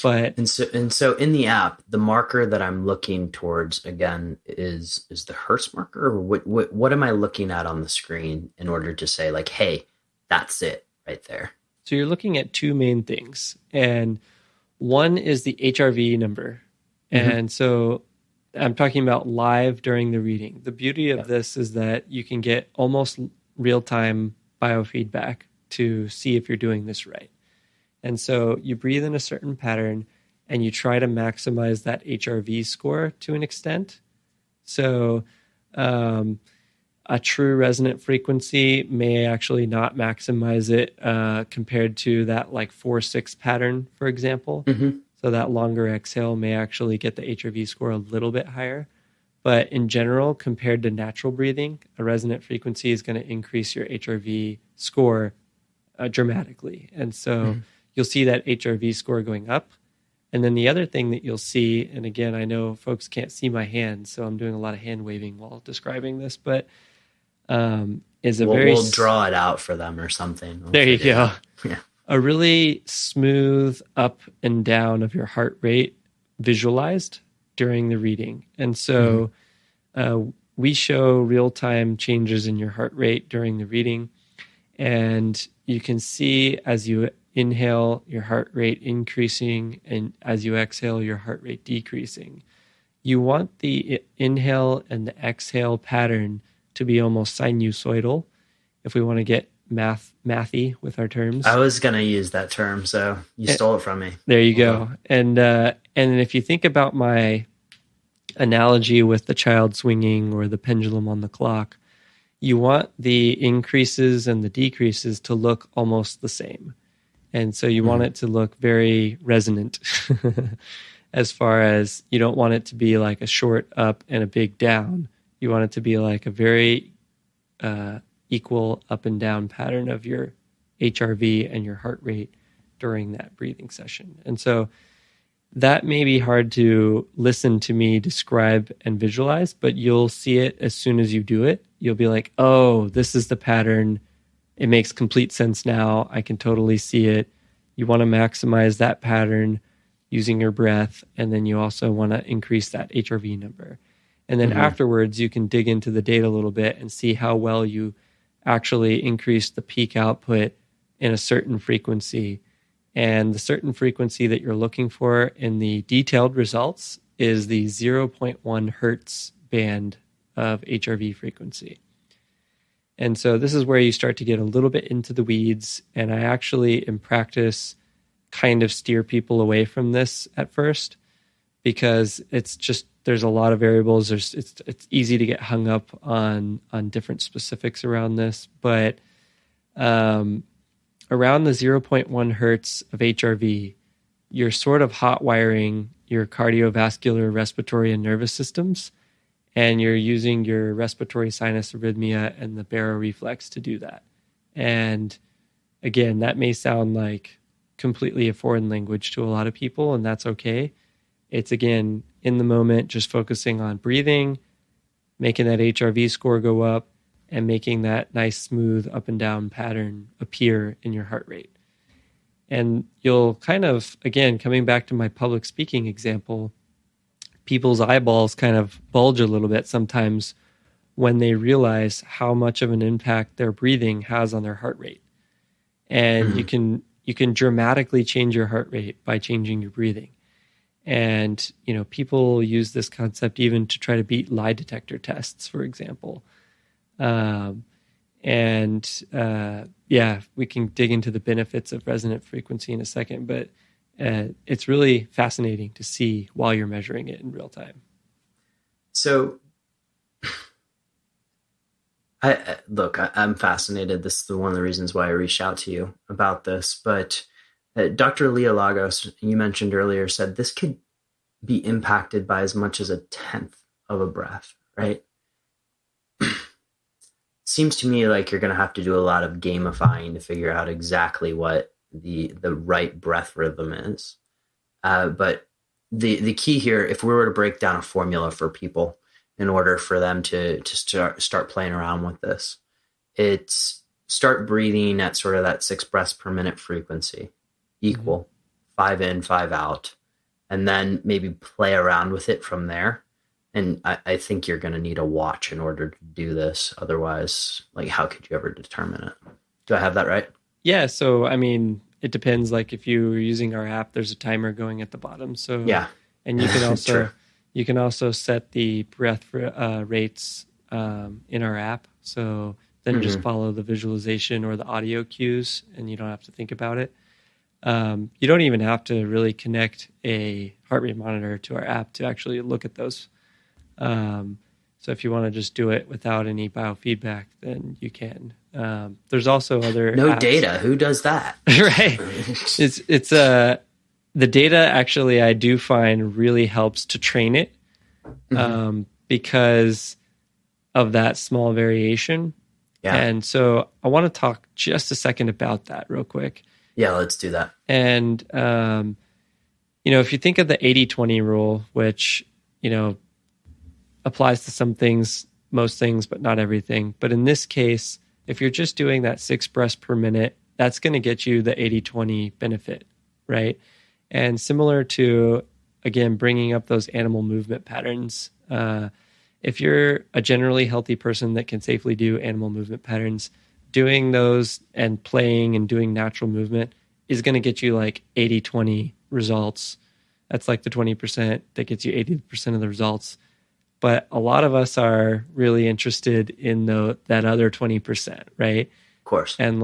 And so in the app, the marker that I'm looking towards again is the Hertz marker, or what am I looking at on the screen in order to say like, hey, that's it right there? So you're looking at two main things, and one is the HRV number, and so I'm talking about live during the reading. The beauty of this is that you can get almost real-time biofeedback to see if you're doing this right. And so you breathe in a certain pattern and you try to maximize that HRV score to an extent. So a true resonant frequency may actually not maximize it compared to that like 4-6 pattern, for example. So that longer exhale may actually get the HRV score a little bit higher. But in general, compared to natural breathing, a resonant frequency is going to increase your HRV score dramatically. And so you'll see that HRV score going up. And then the other thing that you'll see, and again, I know folks can't see my hands, so I'm doing a lot of hand waving while describing this, but we'll draw it out for them or something. There you go. Yeah. A really smooth up and down of your heart rate visualized during the reading. And so we show real-time changes in your heart rate during the reading. And you can see as you inhale, your heart rate increasing, and as you exhale, your heart rate decreasing. You want the inhale and the exhale pattern to be almost sinusoidal if we want to get mathy with our terms. I was going to use that term, so you stole it from me. There you go. And if you think about my analogy with the child swinging or the pendulum on the clock, you want the increases and the decreases to look almost the same. And so you want it to look very resonant as far as you don't want it to be like a short up and a big down. You want it to be like a very equal up and down pattern of your HRV and your heart rate during that breathing session. And so that may be hard to listen to me describe and visualize, but you'll see it as soon as you do it. You'll be like, oh, this is the pattern. It makes complete sense now. I can totally see it. You want to maximize that pattern using your breath, and then you also want to increase that HRV number. And then afterwards, you can dig into the data a little bit and see how well you actually increase the peak output in a certain frequency. And the certain frequency that you're looking for in the detailed results is the 0.1 hertz band of HRV frequency. And so this is where you start to get a little bit into the weeds. And I actually, in practice, kind of steer people away from this at first, because it's just, there's a lot of variables. It's easy to get hung up on different specifics around this. But around the 0.1 hertz of HRV, you're sort of hot wiring your cardiovascular, respiratory, and nervous systems, and you're using your respiratory sinus arrhythmia and the baroreflex to do that. And again, that may sound like completely a foreign language to a lot of people, and that's okay. It's, again, in the moment, just focusing on breathing, making that HRV score go up, and making that nice, smooth up and down pattern appear in your heart rate. And you'll kind of, again, coming back to my public speaking example, people's eyeballs kind of bulge a little bit sometimes when they realize how much of an impact their breathing has on their heart rate. And you can dramatically change your heart rate by changing your breathing. And, you know, people use this concept even to try to beat lie detector tests, for example. Yeah, we can dig into the benefits of resonant frequency in a second, but it's really fascinating to see while you're measuring it in real time. So, I'm fascinated. This is one of the reasons why I reached out to you about this. But Dr. Leah Lagos, you mentioned earlier, said this could be impacted by as much as 1/10 of a breath, right? Seems to me like you're going to have to do a lot of gamifying to figure out exactly what the right breath rhythm is. But the key here, if we were to break down a formula for people in order for them to start playing around with this, it's start breathing at sort of that 6 breaths per minute frequency, equal 5 in, 5 out, and then maybe play around with it from there. And I think you're going to need a watch in order to do this. Otherwise, like, how could you ever determine it? Do I have that right? Yeah. So, I mean, it depends. Like, if you're using our app, there's a timer going at the bottom. So, yeah. And you can also you can also set the breath rates in our app. So then just follow the visualization or the audio cues, and you don't have to think about it. You don't even have to really connect a heart rate monitor to our app to actually look at those. So if you want to just do it without any biofeedback, then you can. There's also other no apps. Data. Who does that? Right. It's the data actually I do find really helps to train it because of that small variation. Yeah. And so I want to talk just a second about that real quick. Yeah, let's do that. And if you think of the 80-20 rule, which applies to some things, most things, but not everything. But in this case, if you're just doing that 6 breaths per minute, that's going to get you the 80-20 benefit, right? And similar to, again, bringing up those animal movement patterns, if you're a generally healthy person that can safely do animal movement patterns, doing those and playing and doing natural movement is going to get you like 80-20 results. That's like the 20% that gets you 80% of the results. But a lot of us are really interested in that other 20%, right? Of course. And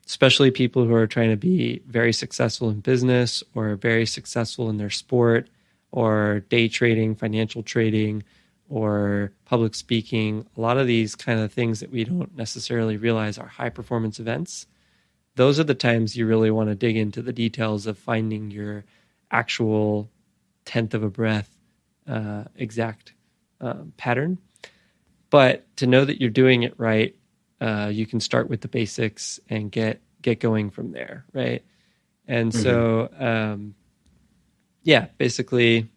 especially people who are trying to be very successful in business or very successful in their sport or day trading, financial trading, or public speaking. A lot of these kind of things that we don't necessarily realize are high performance events. those are the times you really want to dig into the details of finding your actual tenth of a breath exact pattern. But to know that you're doing it right, you can start with the basics and get going from there, right? And so, basically,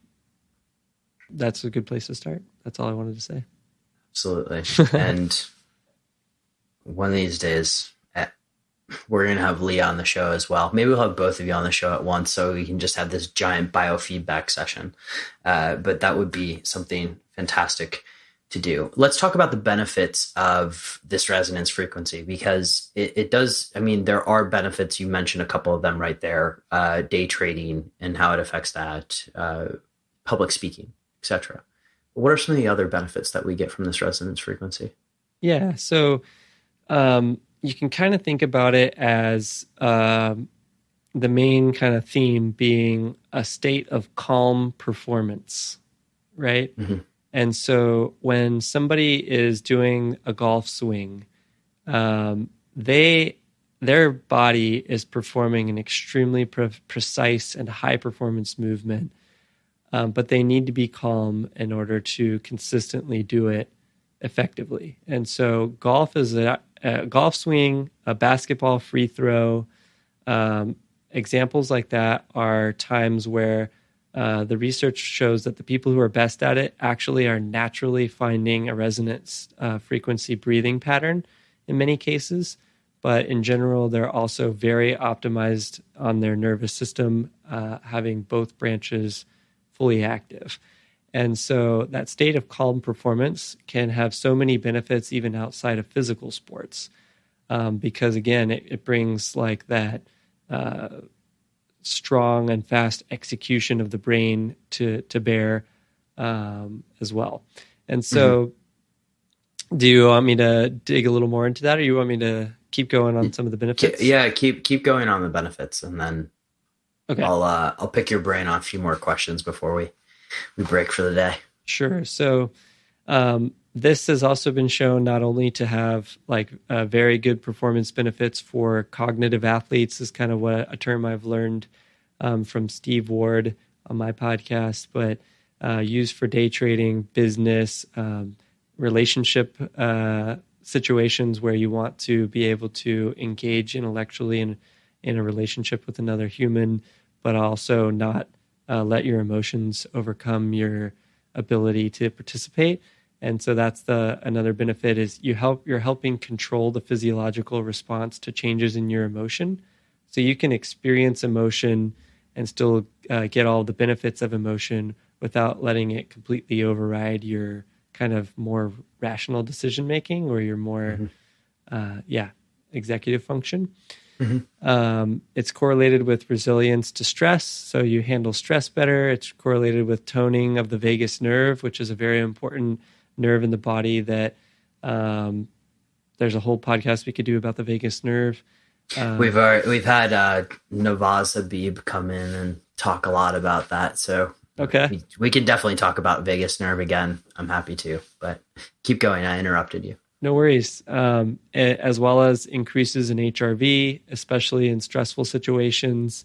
that's a good place to start. That's all I wanted to say. Absolutely. And one of these days, we're going to have Leah on the show as well. Maybe we'll have both of you on the show at once so we can just have this giant biofeedback session. But that would be something fantastic to do. Let's talk about the benefits of this resonance frequency, because it does, I mean, there are benefits. You mentioned a couple of them right there, day trading and how it affects that, public speaking, etc. What are some of the other benefits that we get from this resonance frequency? Yeah. So you can kind of think about it as the main kind of theme being a state of calm performance, right? Mm-hmm. And so when somebody is doing a golf swing, their body is performing an extremely precise and high performance movement, but they need to be calm in order to consistently do it effectively. And so golf is a golf swing, a basketball free throw. Examples like that are times where the research shows that the people who are best at it actually are naturally finding a resonance frequency breathing pattern in many cases. But in general, they're also very optimized on their nervous system, having both branches fully active. And so that state of calm performance can have so many benefits even outside of physical sports, because again, it brings like that strong and fast execution of the brain to bear as well. And so do you want me to dig a little more into that, or you want me to keep going on some of the benefits? Yeah, keep going on the benefits, and then I'll pick your brain on a few more questions before we break for the day. Sure. So this has also been shown not only to have like very good performance benefits for cognitive athletes, is kind of what a term I've learned from Steve Ward on my podcast, but used for day trading, business, relationship situations where you want to be able to engage intellectually in a relationship with another human, but also not let your emotions overcome your ability to participate. And so that's another benefit is you're helping control the physiological response to changes in your emotion. So you can experience emotion and still get all the benefits of emotion without letting it completely override your kind of more rational decision making or your more executive function. Mm-hmm. It's correlated with resilience to stress, so you handle stress better. It's correlated with toning of the vagus nerve, which is a very important nerve in the body that there's a whole podcast we could do about the vagus nerve. We've had Nawaz Habib come in and talk a lot about that, so we can definitely talk about vagus nerve again. I'm happy to, but keep going. I interrupted you. No worries. As well as increases in HRV, especially in stressful situations.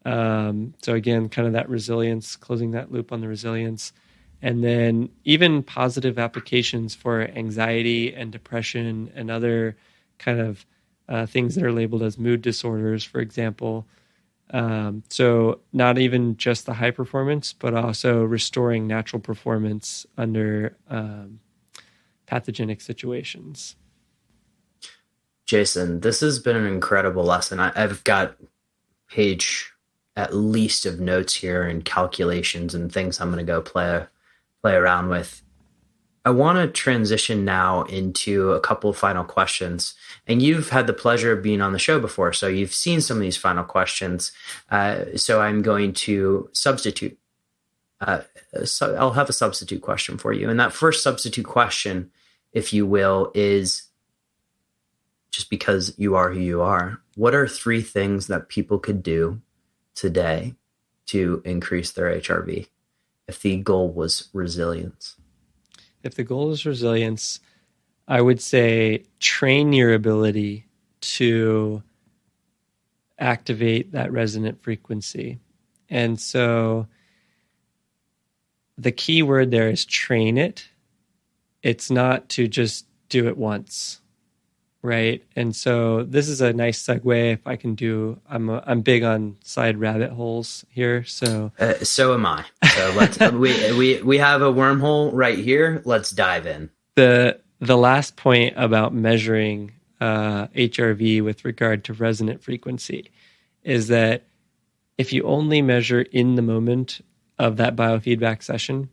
So again, kind of that resilience, closing that loop on the resilience. And then even positive applications for anxiety and depression and other kind of things that are labeled as mood disorders, for example. So not even just the high performance, but also restoring natural performance under pathogenic situations. Jason, this has been an incredible lesson. I've got page at least of notes here and calculations and things I'm going to go play around with. I want to transition now into a couple of final questions. And you've had the pleasure of being on the show before, so you've seen some of these final questions. So I'm going to substitute. So I'll have a substitute question for you. And that first substitute question, if you will, is just because you are who you are, what are 3 things that people could do today to increase their HRV if the goal was resilience? If the goal is resilience, I would say train your ability to activate that resonant frequency. And so the key word there is train it. It's not to just do it once, right? And so this is a nice segue. If I can do, I'm big on side rabbit holes here. So am I. So let's we have a wormhole right here. Let's dive in. The last point about measuring HRV with regard to resonant frequency is that if you only measure in the moment of that biofeedback session,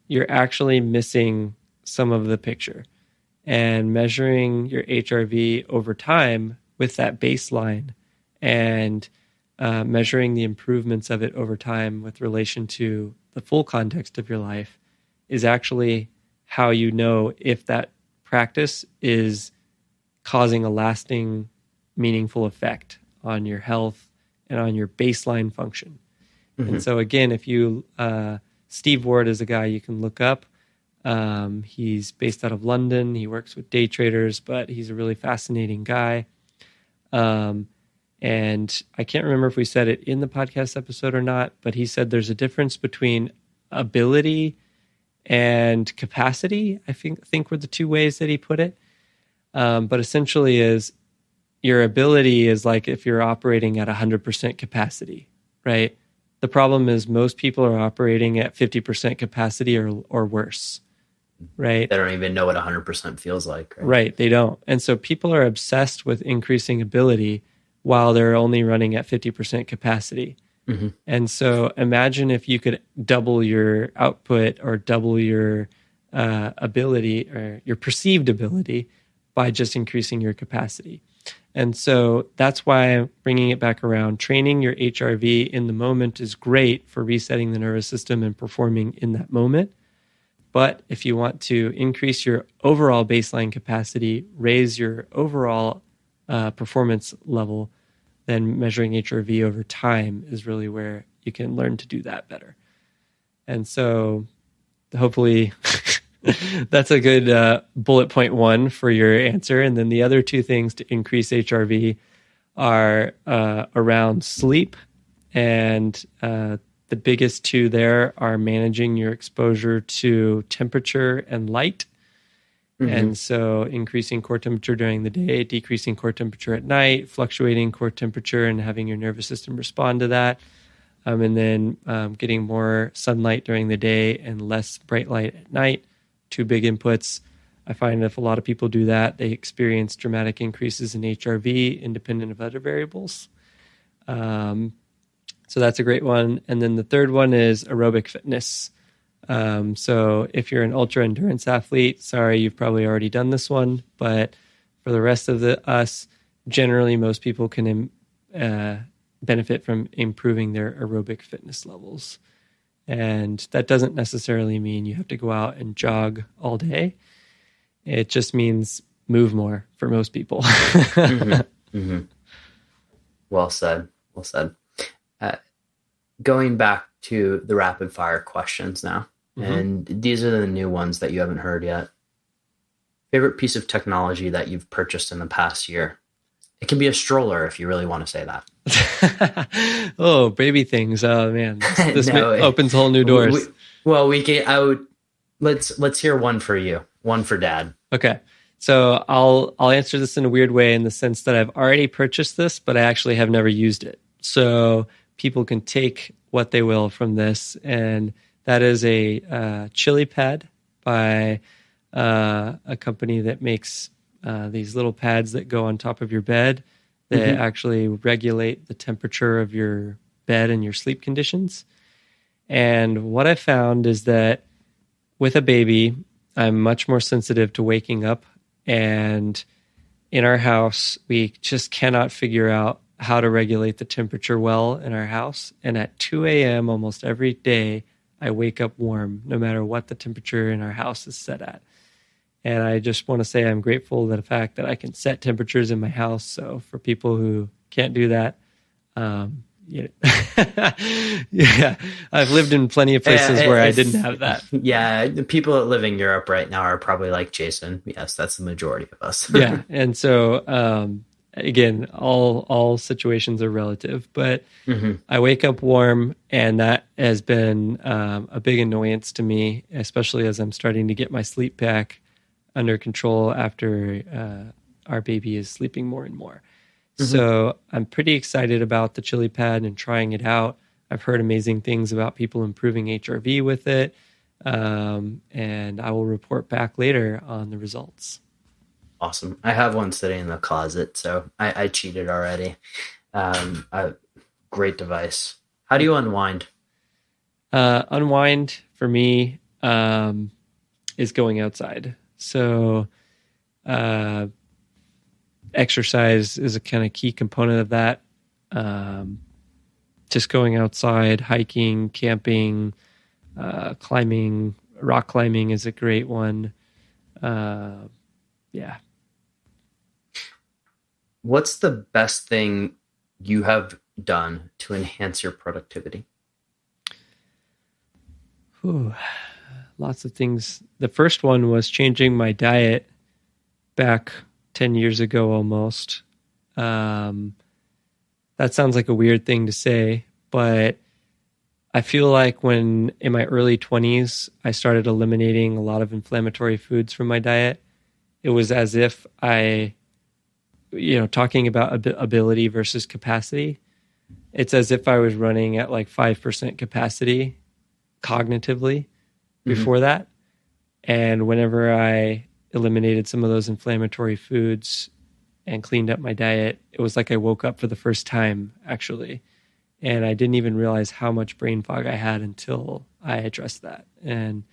you're actually missing some of the picture. And measuring your HRV over time with that baseline and measuring the improvements of it over time with relation to the full context of your life is actually how you know if that practice is causing a lasting, meaningful effect on your health and on your baseline function. Mm-hmm. And so again, if you, Steve Ward is a guy you can look up. He's based out of London. He works with day traders, but he's a really fascinating guy. And I can't remember if we said it in the podcast episode or not, but he said there's a difference between ability and capacity, I think were the two ways that he put it. But essentially is your ability is like if you're operating at 100% capacity, right? The problem is most people are operating at 50% capacity or worse, right? They don't even know what 100% feels like. Right, they don't. And so people are obsessed with increasing ability while they're only running at 50% capacity. Mm-hmm. And so imagine if you could double your output or double your ability or your perceived ability by just increasing your capacity. And so that's why I'm bringing it back around. Training your HRV in the moment is great for resetting the nervous system and performing in that moment. But if you want to increase your overall baseline capacity, raise your overall performance level, then measuring HRV over time is really where you can learn to do that better. And so hopefully that's a good bullet point one for your answer. And then the other two things to increase HRV are around sleep. And the biggest two there are managing your exposure to temperature and light. Mm-hmm. And so increasing core temperature during the day, decreasing core temperature at night, fluctuating core temperature and having your nervous system respond to that. And then getting more sunlight during the day and less bright light at night. Two big inputs. I find if a lot of people do that, they experience dramatic increases in HRV independent of other variables. So that's a great one. And then the third one is aerobic fitness. So if you're an ultra endurance athlete, sorry, you've probably already done this one, but for the rest of us, generally most people can benefit from improving their aerobic fitness levels. And that doesn't necessarily mean you have to go out and jog all day. It just means move more for most people. Mm-hmm. Mm-hmm. Well said. Well said. Going back to the rapid fire questions now. Mm-hmm. And these are the new ones that you haven't heard yet. Favorite piece of technology that you've purchased in the past year? It can be a stroller if you really want to say that. Oh, baby things. Oh man, this opens whole new doors. Let's hear one for you, one for Dad. Okay. So I'll answer this in a weird way in the sense that I've already purchased this, but I actually have never used it. So people can take what they will from this. And that is a chili pad by a company that makes these little pads that go on top of your bed that actually regulate the temperature of your bed and your sleep conditions. And what I found is that with a baby, I'm much more sensitive to waking up. And in our house, we just cannot figure out how to regulate the temperature well in our house. And at 2 a.m. almost every day, I wake up warm, no matter what the temperature in our house is set at. And I just want to say I'm grateful to the fact that I can set temperatures in my house. So for people who can't do that, yeah, I've lived in plenty of places where I didn't have that. Yeah, the people that live in Europe right now are probably like Jason. Yes, that's the majority of us. Yeah, and so again, all situations are relative, but Mm-hmm. I wake up warm, and that has been a big annoyance to me, especially as I'm starting to get my sleep back under control after our baby is sleeping more and more. Mm-hmm. So I'm pretty excited about the chili pad and trying it out. I've heard amazing things about people improving HRV with it, and I will report back later on the results. Awesome. I have one sitting in the closet, so I cheated already. Great device. How do you unwind? Unwind for me is going outside. So exercise is a kind of key component of that. Just going outside, hiking, camping, climbing, rock climbing is a great one. Yeah. What's the best thing you have done to enhance your productivity? Ooh, lots of things. The first one was changing my diet back 10 years ago almost. That sounds like a weird thing to say, but I feel like when in my early 20s, I started eliminating a lot of inflammatory foods from my diet. It was as if talking about ability versus capacity, it's as if I was running at like 5% capacity cognitively before that. And whenever I eliminated some of those inflammatory foods and cleaned up my diet, it was like I woke up for the first time, actually. And I didn't even realize how much brain fog I had until I addressed that. And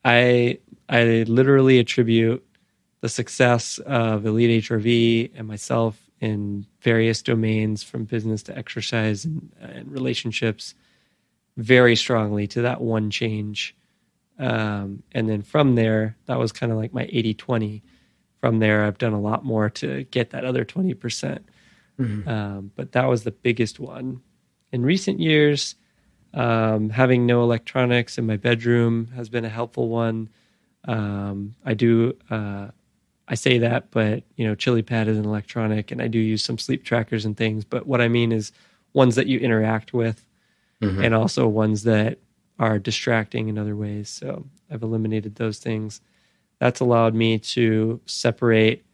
I literally attribute the success of Elite HRV and myself in various domains, from business to exercise and relationships, very strongly to that one change. And then from there, that was kind of like my 80-20. From there, I've done a lot more to get that other 20%. But that was the biggest one. In recent years, having no electronics in my bedroom has been a helpful one. I say that, but chili pad is an electronic, and I do use some sleep trackers and things. But what I mean is ones that you interact with, and also ones that are distracting in other ways. So I've eliminated those things. That's allowed me to separate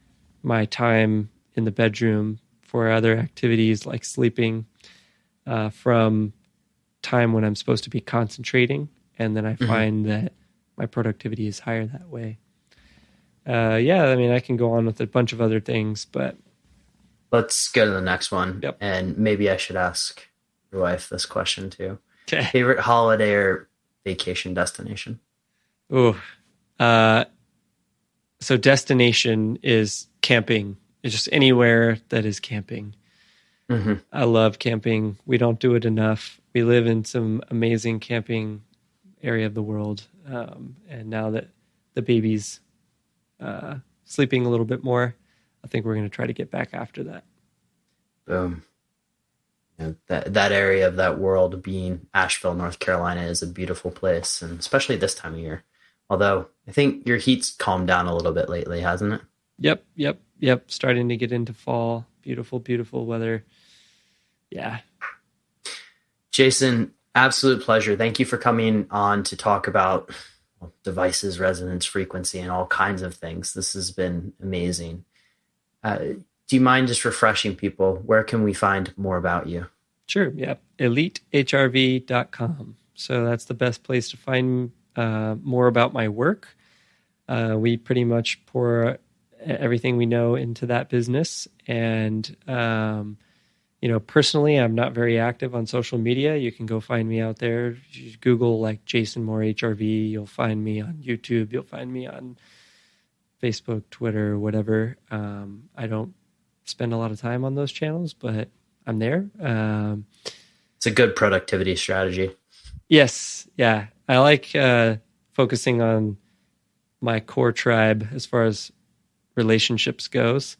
my time in the bedroom for other activities like sleeping from time when I'm supposed to be concentrating. And then I find that my productivity is higher that way. I can go on with a bunch of other things, but let's go to the next one. Yep. And maybe I should ask your wife this question too. Okay. Favorite holiday or vacation destination? So destination is camping. It's just anywhere that is camping. I love camping. We don't do it enough. We live in some amazing camping area of the world. And now that the baby's sleeping a little bit more, I think we're going to try to get back after that. Boom. That area of that world, being Asheville, North Carolina, is a beautiful place, and especially this time of year. Although I think your heat's calmed down a little bit lately, hasn't it? Yep. Starting to get into fall. Beautiful, beautiful weather. Yeah. Jason, absolute pleasure. Thank you for coming on to talk about devices, resonance, frequency, and all kinds of things. This has been amazing. Do you mind just refreshing people? Where can we find more about you? Sure. Yeah. EliteHRV.com. So that's the best place to find more about my work. We pretty much pour everything we know into that business. And, personally, I'm not very active on social media. You can go find me out there. You Google like Jason Moore HRV. You'll find me on YouTube. You'll find me on Facebook, Twitter, whatever. I don't spend a lot of time on those channels, but I'm there. It's a good productivity strategy. Yes. Yeah. I like focusing on my core tribe as far as relationships goes.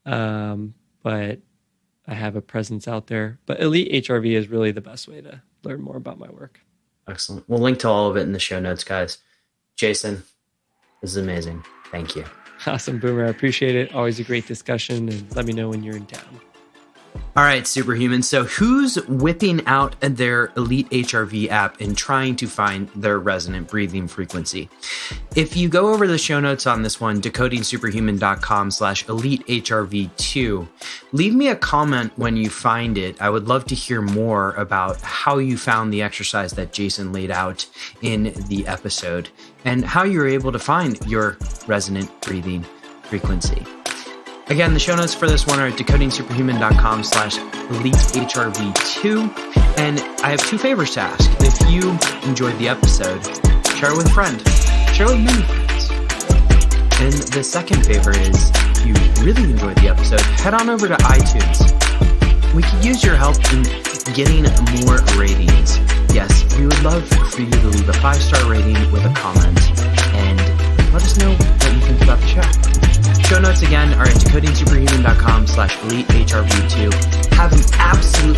But I have a presence out there. But Elite HRV is really the best way to learn more about my work. Excellent. We'll link to all of it in the show notes, guys. Jason, this is amazing. Thank you. Awesome, Boomer. I appreciate it. Always a great discussion, and let me know when you're in town. All right, superhuman. So who's whipping out their Elite HRV app and trying to find their resonant breathing frequency? If you go over the show notes on this one, decodingsuperhuman.com/Elite HRV2, leave me a comment when you find it. I would love to hear more about how you found the exercise that Jason laid out in the episode and how you were able to find your resonant breathing frequency. Again, the show notes for this one are at decodingsuperhuman.com/Elite HRV2. And I have two favors to ask. If you enjoyed the episode, share it with a friend. Share it with many friends. And the second favor is, if you really enjoyed the episode, head on over to iTunes. We could use your help in getting more ratings. Yes, we would love for you to leave a 5-star rating with a comment and let us know what you think about the show. Show notes again are at decodingsuperhuman.com/Elite HRV2. Have an absolutely